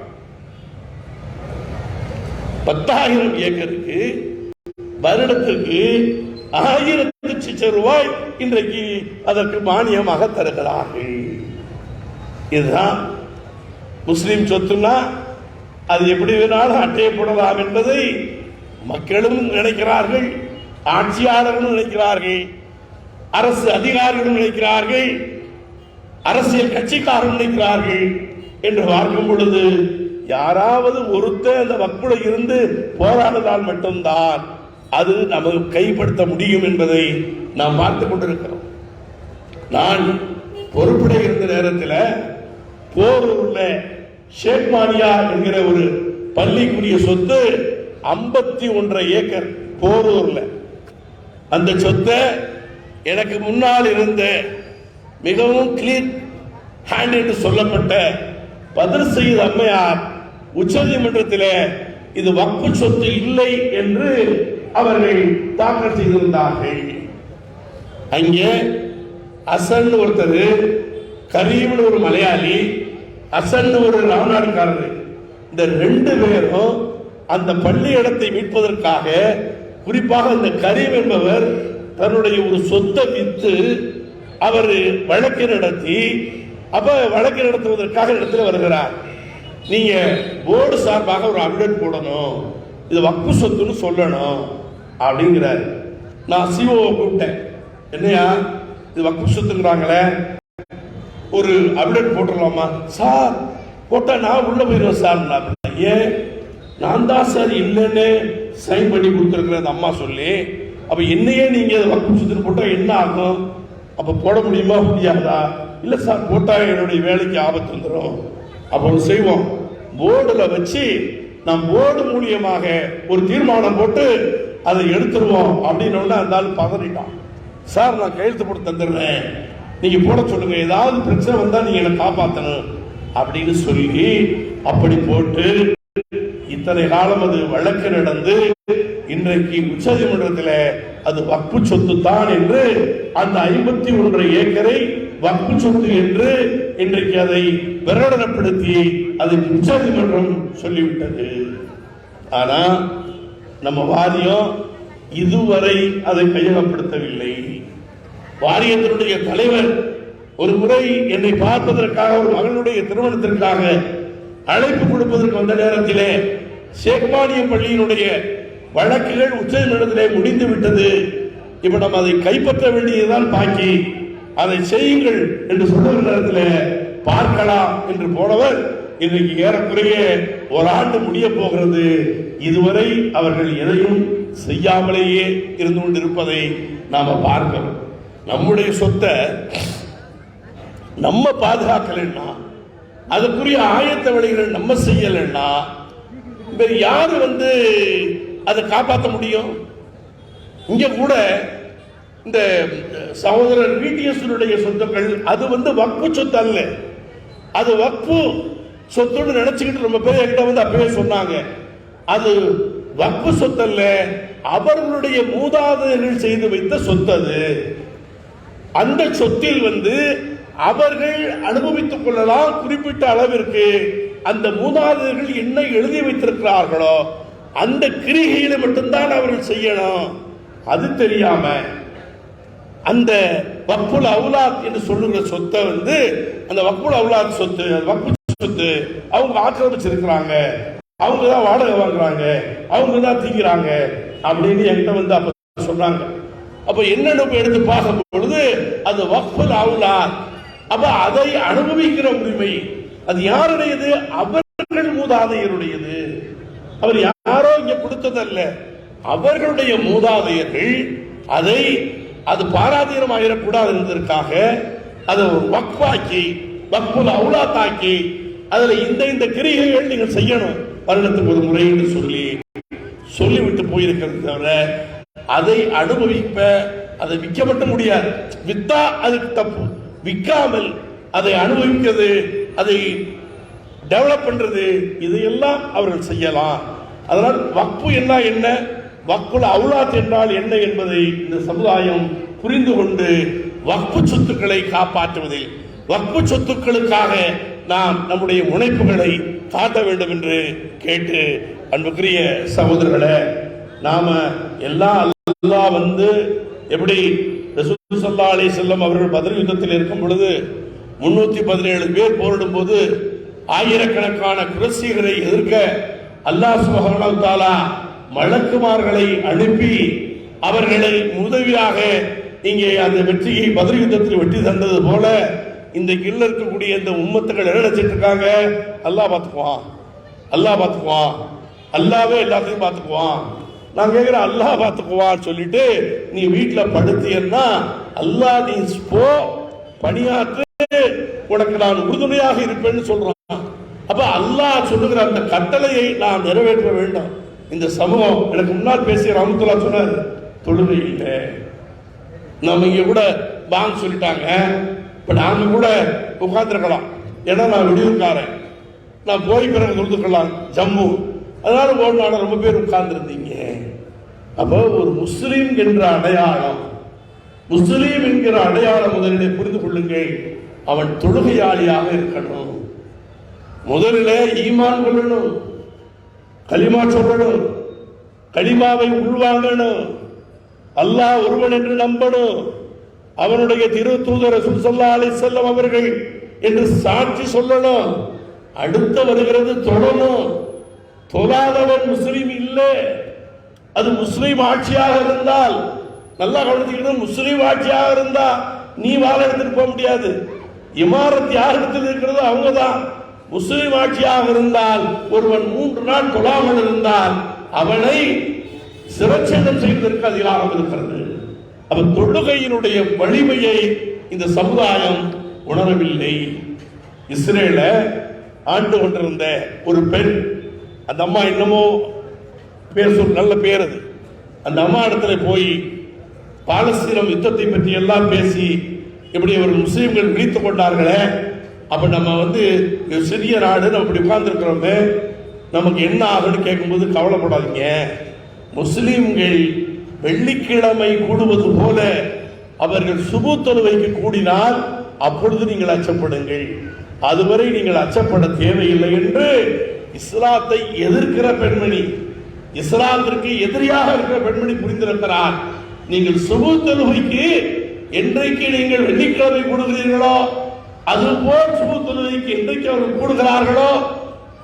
10,000 ஏக்கருக்கு வருடத்திற்கு 1000 ரூபாய் இன்றைக்கு அதற்கு மானியமாக தருகிறார்கள். இதுதான் முஸ்லிம் சொத்துனா அது எப்படி வேணாலும் அட்டையை போடலாம் என்பதை மக்களும் நினைக்கிறார்கள், ஆட்சியாளர்களும் நினைக்கிறார்கள், அரசு அதிகாரிகளும் நினைக்கிறார்கள், அரசியல் கட்சிக்காரர்கள் நினைக்கிறார்கள் என்று பார்க்கும் பொழுது யாராவது ஒருத்தர் அந்த வக்ஃபுல இருந்து போராடினால் மட்டும்தான் அது நமக்கு கைப்படுத்த முடியும் என்பதை நாம் பார்த்துக் கொண்டிருக்கிறோம். நான் பொறுப்படை இருந்த நேரத்தில் போரூர்ல ஷேக்மானியா என்கிற ஒரு பள்ளிக்குரிய சொத்து 51 ஏக்கர் போரூர்ல. அந்த சொத்தை எனக்கு முன்னால் இருந்த மிகவும் கிளீன் ஹேண்ட் என்று சொல்லப்பட்ட பத்ர் சயீத் அம்மையார் உச்ச நீதிமன்றத்தில் இது வக்ஃபு சொத்து இல்லை என்று அவர்கள் தாக்கல் செய்திருந்தார்கள். அங்கே அசன் ஒருத்தர், கரீம்னு ஒரு மலையாளி, அசன் ஒரு ராமநாடுக்காரர், இந்த 2 பேரும் அந்த பள்ளி இடத்தை மீட்பதற்காக, குறிப்பாக இந்த கரீம் என்பவர் தன்னுடைய ஒரு சொத்தை வித்து அவர் வழக்கு நடத்தி, அப்ப வழக்கு நடத்துவதற்காக இடத்துல வருகிறார். நீங்க போர்டு சார்பாக ஒரு அப்டேட் போடணும், இது வக்ஃபு சொத்துன்னு சொல்லணும் அப்படிங்கிறார். நான் சிஓ கூப்பிட்டேன், என்னையா இது வக்ஃபு சொத்துங்கிறாங்களே, ஒரு அப்டேட் போட்டுடலாமா? சார் போட்டா நான் உள்ள போயிடுவேன் சார். ஏன்? நான் தான் சார் இல்லைன்னு சைன் பண்ணி கொடுத்துருக்கிறேன் அந்த அம்மா சொல்லி. அப்ப என்னையே நீங்க வக்ஃபு சொத்துன்னு போட்டா என்ன ஆகும்? அப்ப போட முடியுமா முடியாதா? இல்ல சார் போட்டா என்னுடைய வேலைக்கு ஆபத்து வந்துடும். அப்போ செய்வோம், போர்டுல வச்சு நாம் போர்டு மூலியமாக ஒரு தீர்மானம் போட்டு அதை எடுத்துருவோம் அப்படின்னு அந்த ஆள் பதறிட்டான். சார் நான் கையெழுத்து போட்டு தந்துடுறேன், நீங்க போட சொல்லுங்க, ஏதாவது பிரச்சனை வந்தா நீங்க என்னை காப்பாற்றணும் அப்படின்னு சொல்லி அப்படி போட்டு இத்தனை காலம் அது வழக்கு நடந்து இன்றைக்கு உச்ச நீதிமன்றத்தில் அது வக்ஃபு சொத்து தான் என்று அந்த 51 ஏக்கரை வக்ஃபு சொத்து என்று இன்றைக்கு அதை பிரகடனப்படுத்தி அதை உச்ச நீதிமன்றம் சொல்லிவிட்டது. ஆனா நம்ம வாரியம் இதுவரை அதை கையகப்படுத்தவில்லை. வாரியத்தினுடைய தலைவர் ஒரு முறை என்னை பார்ப்பதற்காக ஒரு மகனுடைய திருமணத்திற்காக அழைப்பு கொடுப்பதற்கு வந்த நேரத்திலே ஷேக்மானியம் பள்ளியினுடைய வழக்குகள் உச்ச நீதிமன்றத்திலே முடிந்து விட்டது, இப்ப நம்ம அதை கைப்பற்ற வேண்டியதுதான் பாக்கி, அதை செய்யுங்கள் என்று சொல்லுகிற நேரத்தில் பார்க்கலாம் என்று போனவர் இன்றைக்கு ஏறக்குறைய ஒரு ஆண்டு முடிய போகிறது. இதுவரை அவர்கள் எதையும் செய்யாமலேயே இருந்து கொண்டிருப்பதை நாம பார்க்கிறோம். நம்முடைய சொத்தை நம்ம பாதுகாக்கலன்னா, அதுக்குரிய ஆயத்த வழிகள் நம்ம செய்யலன்னா யாரு அதை காப்பாற்ற முடியும்? இங்க கூட இந்த சகோதரர் விடிஎஸ்னுடைய சொத்துக்கள் அது வக்ஃபு சொத்து அல்ல, அது வக்ஃபு சொத்துன்னு நினைச்சுக்கிட்டு ரொம்ப பேர் என்கிட்ட அப்பவே சொன்னாங்க. அது வக்ஃபு சொத்து அல்ல, அவர்களுடைய மூதாதையர்கள் செய்து வைத்த சொத்து. அது அந்த சொத்தில் அவர்கள் அனுபவித்துக் கொள்ளலாம். குறிப்பிட்ட அளவிற்கு அந்த மூதாதையர்கள் என்ன எழுதி வைத்திருக்கிறார்களோ அந்த கிரிகையில மட்டும்தான் அவர்கள் செய்யணும். அது தெரியாம அந்த வக்ஃபுல் அவுலாத் என்று சொல்லுகிற சொத்தை அந்த வக்ஃபுல் அவுலாத் சொத்து, வக்ஃபு சொத்து அவங்க ஆக்கிரமிச்சிருக்கிறாங்க, அவங்க தான் வாடகை வாங்குறாங்க, அவங்க தான் தீங்கிறாங்க அப்படின்னு என்கிட்ட அப்ப சொன்னாங்க. அப்ப என்னன்னு எடுத்து பார்க்கும் பொழுது அது வக்ஃபுல் அவுலாத். அப்ப அதை அனுபவிக்கிற உரிமை அது யாருடையது? அவர்கள் மூதாதையருடையது. அவர் யாரோ இங்க கொடுத்ததல்ல, அவர்களுடைய மூதாதையர்கள் அதை அது பாராதீனமாயிடக்கூடாது என்பதற்காக அதை வக்ஃபாக்கி வக்ஃபுல் அவுலாத்தாக்கி அதுல இந்த கிரிகைகள் நீங்கள் செய்யணும் வருடத்துக்கு ஒரு முறை என்று சொல்லிவிட்டு போயிருக்கிறது தவிர அதை அனுபவிப்ப அதை விற்க மட்டும் முடியாது. வித்தா அதுக்கு தப்பு, விற்காமல் அதை அனுபவிக்கிறது, அதை டெவலப் பண்றது, இதையெல்லாம் அவர்கள் செய்யலாம். அதனால் வக்ஃபு என்ன, வக்ஃபுல் அவுலாத் என்றால் என்ன என்பதை இந்த சமுதாயம் புரிந்து கொண்டு வக்ஃபு சொத்துக்களை காப்பாற்றுவதில், வக்ஃபு சொத்துக்களுக்காக நாம் நம்முடைய முனைப்புகளை காட்ட வேண்டும் என்று கேட்டு, அன்புக்குரிய சகோதரர்களே, நாம எல்லாம் அல்லாஹ் எப்படி ரசூல் ஸல்லல்லாஹு அலைஹி வஸல்லம் அவர்கள் பத்ர் யுத்தத்தில் இருக்கும் பொழுது 317 பேர் போரிடும் போது ஆயிரக்கணக்கான குறைஷிகளை எதிர்க்க அல்லாஹ் சுப்ஹானஹு வ தஆலா மலக்குமார்களை அனுப்பி அவர்களை உதவியாக இங்கே அந்த வெற்றியை பத்ர் யுத்தத்தில் வெற்றி தந்தது போல இந்த கீழ இருக்கக்கூடிய இந்த உம்மத்துகள் என்ன நினைச்சிட்டு இருக்காங்க? அல்லாஹ் பார்த்துக்குவான், அல்லாஹ் பார்த்துக்குவான், அல்லாவே எல்லாத்தையும் பார்த்துக்குவான். நான் கேட்கிறேன், அல்லாஹ் பார்த்துக்குவான்னு சொல்லிட்டு நீ வீட்டில் படுத்தியன்னா அல்லாஹ் நீ போ பணியாற்று, உனக்கு நான் உறுதுணையாக இருப்பேன்னு சொல்றான். அப்ப அல்லாஹ் சொல்லுகிற அந்த கட்டளையை நான் நிறைவேற்ற வேண்டும். இந்த சமூகம் எனக்கு முன்னால் பேசிய ரஹ்மத்துல்லா சொன்னார், தொழுகை இல்லை. நம்ம இங்க கூட பாங்க சொல்லிட்டாங்க, இப்ப நாங்க கூட உட்கார்ந்துருக்கலாம். ஏன்னா நான் விடிவுக்காரன், நான் போய் பிறகு தொழுதுக்கலாம் ஜம்மு. அதனால ஒரு நாள் ரொம்ப பேர் உட்கார்ந்துருந்தீங்க. அப்போ ஒரு முஸ்லீம் என்ற அடையாளம், முஸ்லீம் என்கிற அடையாளம் முதலிலே புரிந்து கொள்ளுங்கள். அவன் தொழுகையாளியாக இருக்கணும். முதலிலே ஈமான் கொள்ளணும், கலிமா சொல்லணும், கலிமாவை உள்வாங்கணும், அல்லாஹ் ஒருவன் என்று நம்பணும், அவனுடைய திரு தூதர் ரசூல் ஸல்லல்லாஹு அலைஹி வஸல்லம் அவர்கள் என்று சாட்சி சொல்லணும். அடுத்து வருகிறது தொழணும். தொழாதவன் முஸ்லீம் இல்லை. அது முஸ்லீம் ஆட்சியாக இருந்தால், நல்லா கவனிச்சுக்கணும், முஸ்லீம் ஆட்சியாக இருந்தா நீ வாழ எடுத்துட்டு போக முடியாது. இமாரத் யார் இடத்தில் இருக்கிறதோ அவங்க தான். முஸ்லீம் ஆட்சியாக இருந்தால் ஒருவன் 3 நாள் தொழாமல் இருந்தால் அவனை சிரச்சேதம் செய்வதற்கு அதிகாரம் இருக்கிறது. அப்ப தொழுகையினுடைய வலிமையை இந்த சமுதாயம் உணரவில்லை. இஸ்ரேல ஆண்டு கொண்டிருந்த ஒரு பெண், அந்த அம்மா என்னமோ பேர் சொல், நல்ல பேர் அது. அந்த அம்மா இடத்துல போய் பாலஸ்தீனம் யுத்தத்தை பற்றி எல்லாம் பேசி இப்படி ஒரு முஸ்லீம்கள் விழித்துக் கொண்டார்களே, அப்ப நம்ம சிறிய நாடு, நம்ம இப்படி உட்கார்ந்துருக்கிறோமே, நமக்கு என்ன ஆகுன்னு கேட்கும்போது கவலைப்படாதீங்க. முஸ்லீம்கள் வெள்ளிக்கிழமை கூடுவது போல அவர்கள் சுபு தொழுகைக்கு கூடினால் அப்பொழுது நீங்கள் அச்சப்படுங்கள், அதுவரை நீங்கள் அச்சப்பட தேவையில்லை என்று இஸ்லாத்தை எதிர்க்கிற பெண்மணி, இஸ்லாத்திற்கு எதிரியாக இருக்கிற பெண்மணி புரிந்திருக்கிறார். நீங்கள் சுபு தொழுகைக்கு என்றைக்கு நீங்கள் வெள்ளிக்கிழமை கூடுகிறீர்களோ அதுபோல் சுபு தொழுகைக்கு என்றைக்கு அவர்கள் கூடுகிறார்களோ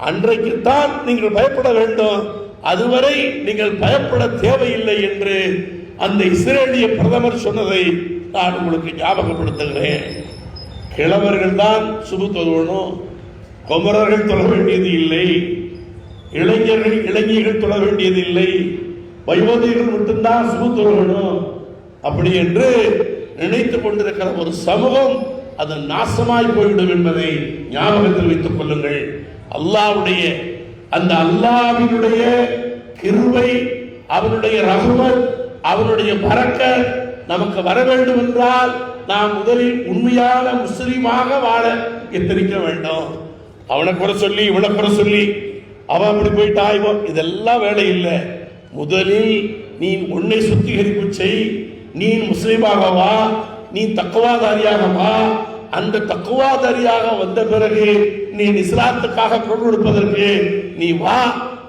அன்றைக்குத்தான் நீங்கள் பயப்பட வேண்டும், அதுவரை நீங்கள் பயப்பட தேவையில்லை என்று அந்த இஸ்ரேலிய பிரதமர் சொன்னதை நான் உங்களுக்கு ஞாபகப்படுத்துகிறேன். கிழவர்கள் தான் சுபு தொழுவணும், குமரர்கள் தொழ வேண்டியது இல்லை, இளைஞர்கள் தொழ வேண்டியது இல்லை, வயோதிகர்கள் மட்டும்தான் சுபு தொழுவணும் அப்படி என்று நினைத்துக் கொண்டிருக்கிற ஒரு சமூகம் அது நாசமாய் போய்விடும் என்பதை ஞாபகத்தில் வைத்துக் கொள்ளுங்கள். அல்லாஹ்வுடைய அந்த அல்லாஹ்வினுடைய கிருபை, அவனுடைய ரஹ்மத், அவனுடைய பரக்கத் நமக்கு வர வேண்டும் என்றால் நாம் முதலில் உண்மையான முஸ்லீமாக வாழ எத்தனிக்க வேண்டும். அவனை குறை சொல்லி இவனை குறை சொல்லி அவன் அப்படி போயிட்டா இதெல்லாம் வேலை இல்லை. முதலில் நீ உன்னை சுத்திகரிப்பு செய், நீ முஸ்லீமாக வா, நீ தக்குவாதாரியாக வா. அந்த தக்குவாதாரியாக வந்த பிறகு நீ இஸ்லாத்துக்காக குரல் கொடுப்பதற்கு நீ வா.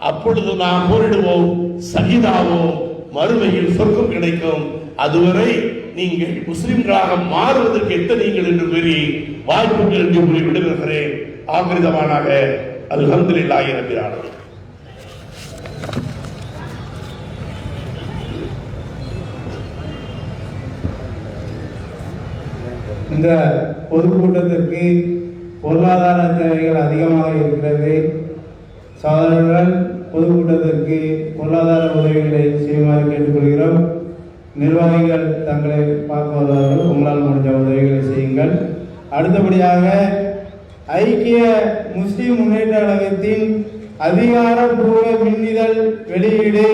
அப்பொழுது நாம் போரிடுவோம், சகிதாவோம், மறுமையில் சொர்க்கம் கிடைக்கும். அதுவரை நீங்கள் முஸ்லிம்களாக மாறுவதற்கு எத்தனைகள் என்று கூறி வாய்ப்புகள் என்று கூறி விடுவிக்கிறேன். ஆகிரிதமானாக அல்ஹம்துலில்லாஹி ரப்பில் ஆலமீன். இந்த பொதுக்கூட்டத்திற்கு பொருளாதார தேவைகள் அதிகமாக இருக்கிறது. சகோதரர்கள் பொதுக்கூட்டத்திற்கு பொருளாதார உதவிகளை செய்யுமாறு கேட்டுக்கொள்கிறோம். நிர்வாகிகள் தங்களை பார்ப்பவர்கள் உங்களால் முடிஞ்ச உதவிகளை செய்யுங்கள். அடுத்தபடியாக ஐக்கிய முஸ்லிம் முன்னேற்ற கழகத்தின் அதிகாரப்பூர்வ மின்னிதழ் வெளியீடு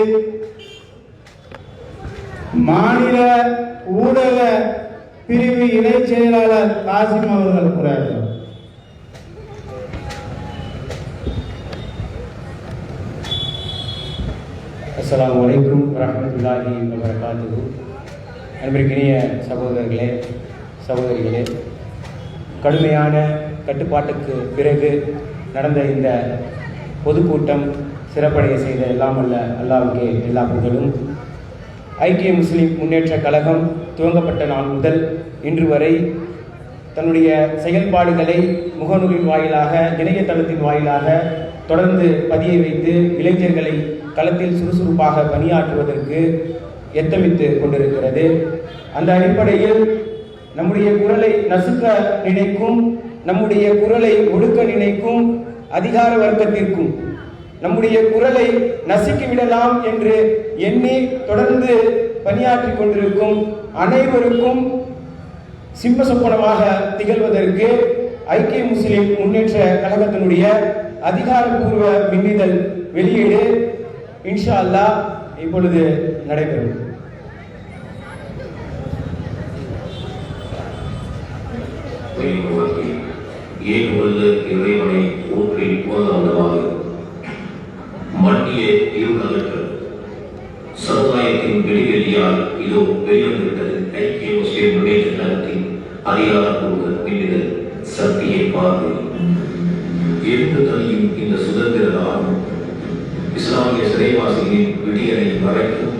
மாநில ஊடக பிரிவு இணை செயலாளர் காசிம் அவர்கள் கூறார்கள். அஸ்ஸலாமு அலைக்கும் வரஹ்மத்துல்லாஹி வபரகாத்துஹு. அன்பிற்கினிய சகோதரர்களே, சகோதரிகளே, கடுமையான கட்டுப்பாட்டுக்கு பிறகு நடந்த இந்த பொதுக்கூட்டம் சிறப்படைய செய்த எல்லாம் அல்ல அல்லாஹ்வுக்கே எல்லா புகழும். ஐக்கிய முஸ்லிம் முன்னேற்ற கழகம் துவங்கப்பட்ட நாள் முதல் இன்று வரை தன்னுடைய செயல்பாடுகளை முகநூலின் வாயிலாக, இணையதளத்தின் வாயிலாக தொடர்ந்து பதிய வைத்து இளைஞர்களை களத்தில் சுறுசுறுப்பாக பணியாற்றுவதற்கு எத்தமித்து கொண்டிருக்கிறது. அந்த அடிப்படையில் நம்முடைய குரலை நசுக்க நினைக்கும், நம்முடைய குரலை ஒடுக்க நினைக்கும் அதிகார வர்க்கத்திற்கும் நம்முடைய குரலை நசுக்கிவிடலாம் என்று எண்ணி தொடர்ந்து பணியாற்றி கொண்டிருக்கும் அனைவருக்கும் சிம்ம சொப்பனமாக திகழ்வதற்கு ஐக்கிய முஸ்லிம் முன்னேற்ற கழகத்தினுடைய அதிகாரப்பூர்வ மின்னிதழ் வெளியீடு இன்ஷா அல்லாஹ் இப்பொழுது நடைபெறும். ஏழுவல்ல இறைவனை ஊற்றி போதாதவாறு மண்ணிலே இருநகற்று சமுதாயத்தின் வெளிவெளியால் இதோ வெளிவந்துவிட்டது ஐக்கிய முஸ்லிம் முன்னேற்ற கழகத்தின் அதிகாரப்பூர்வ மின்னிதழ் சக்தியை பார்த்து எழுந்து தனியும் இந்த சுதந்திர நாளும் இஸ்லாமிய சிறைவாசிகளின் விடியலை மறைக்கும்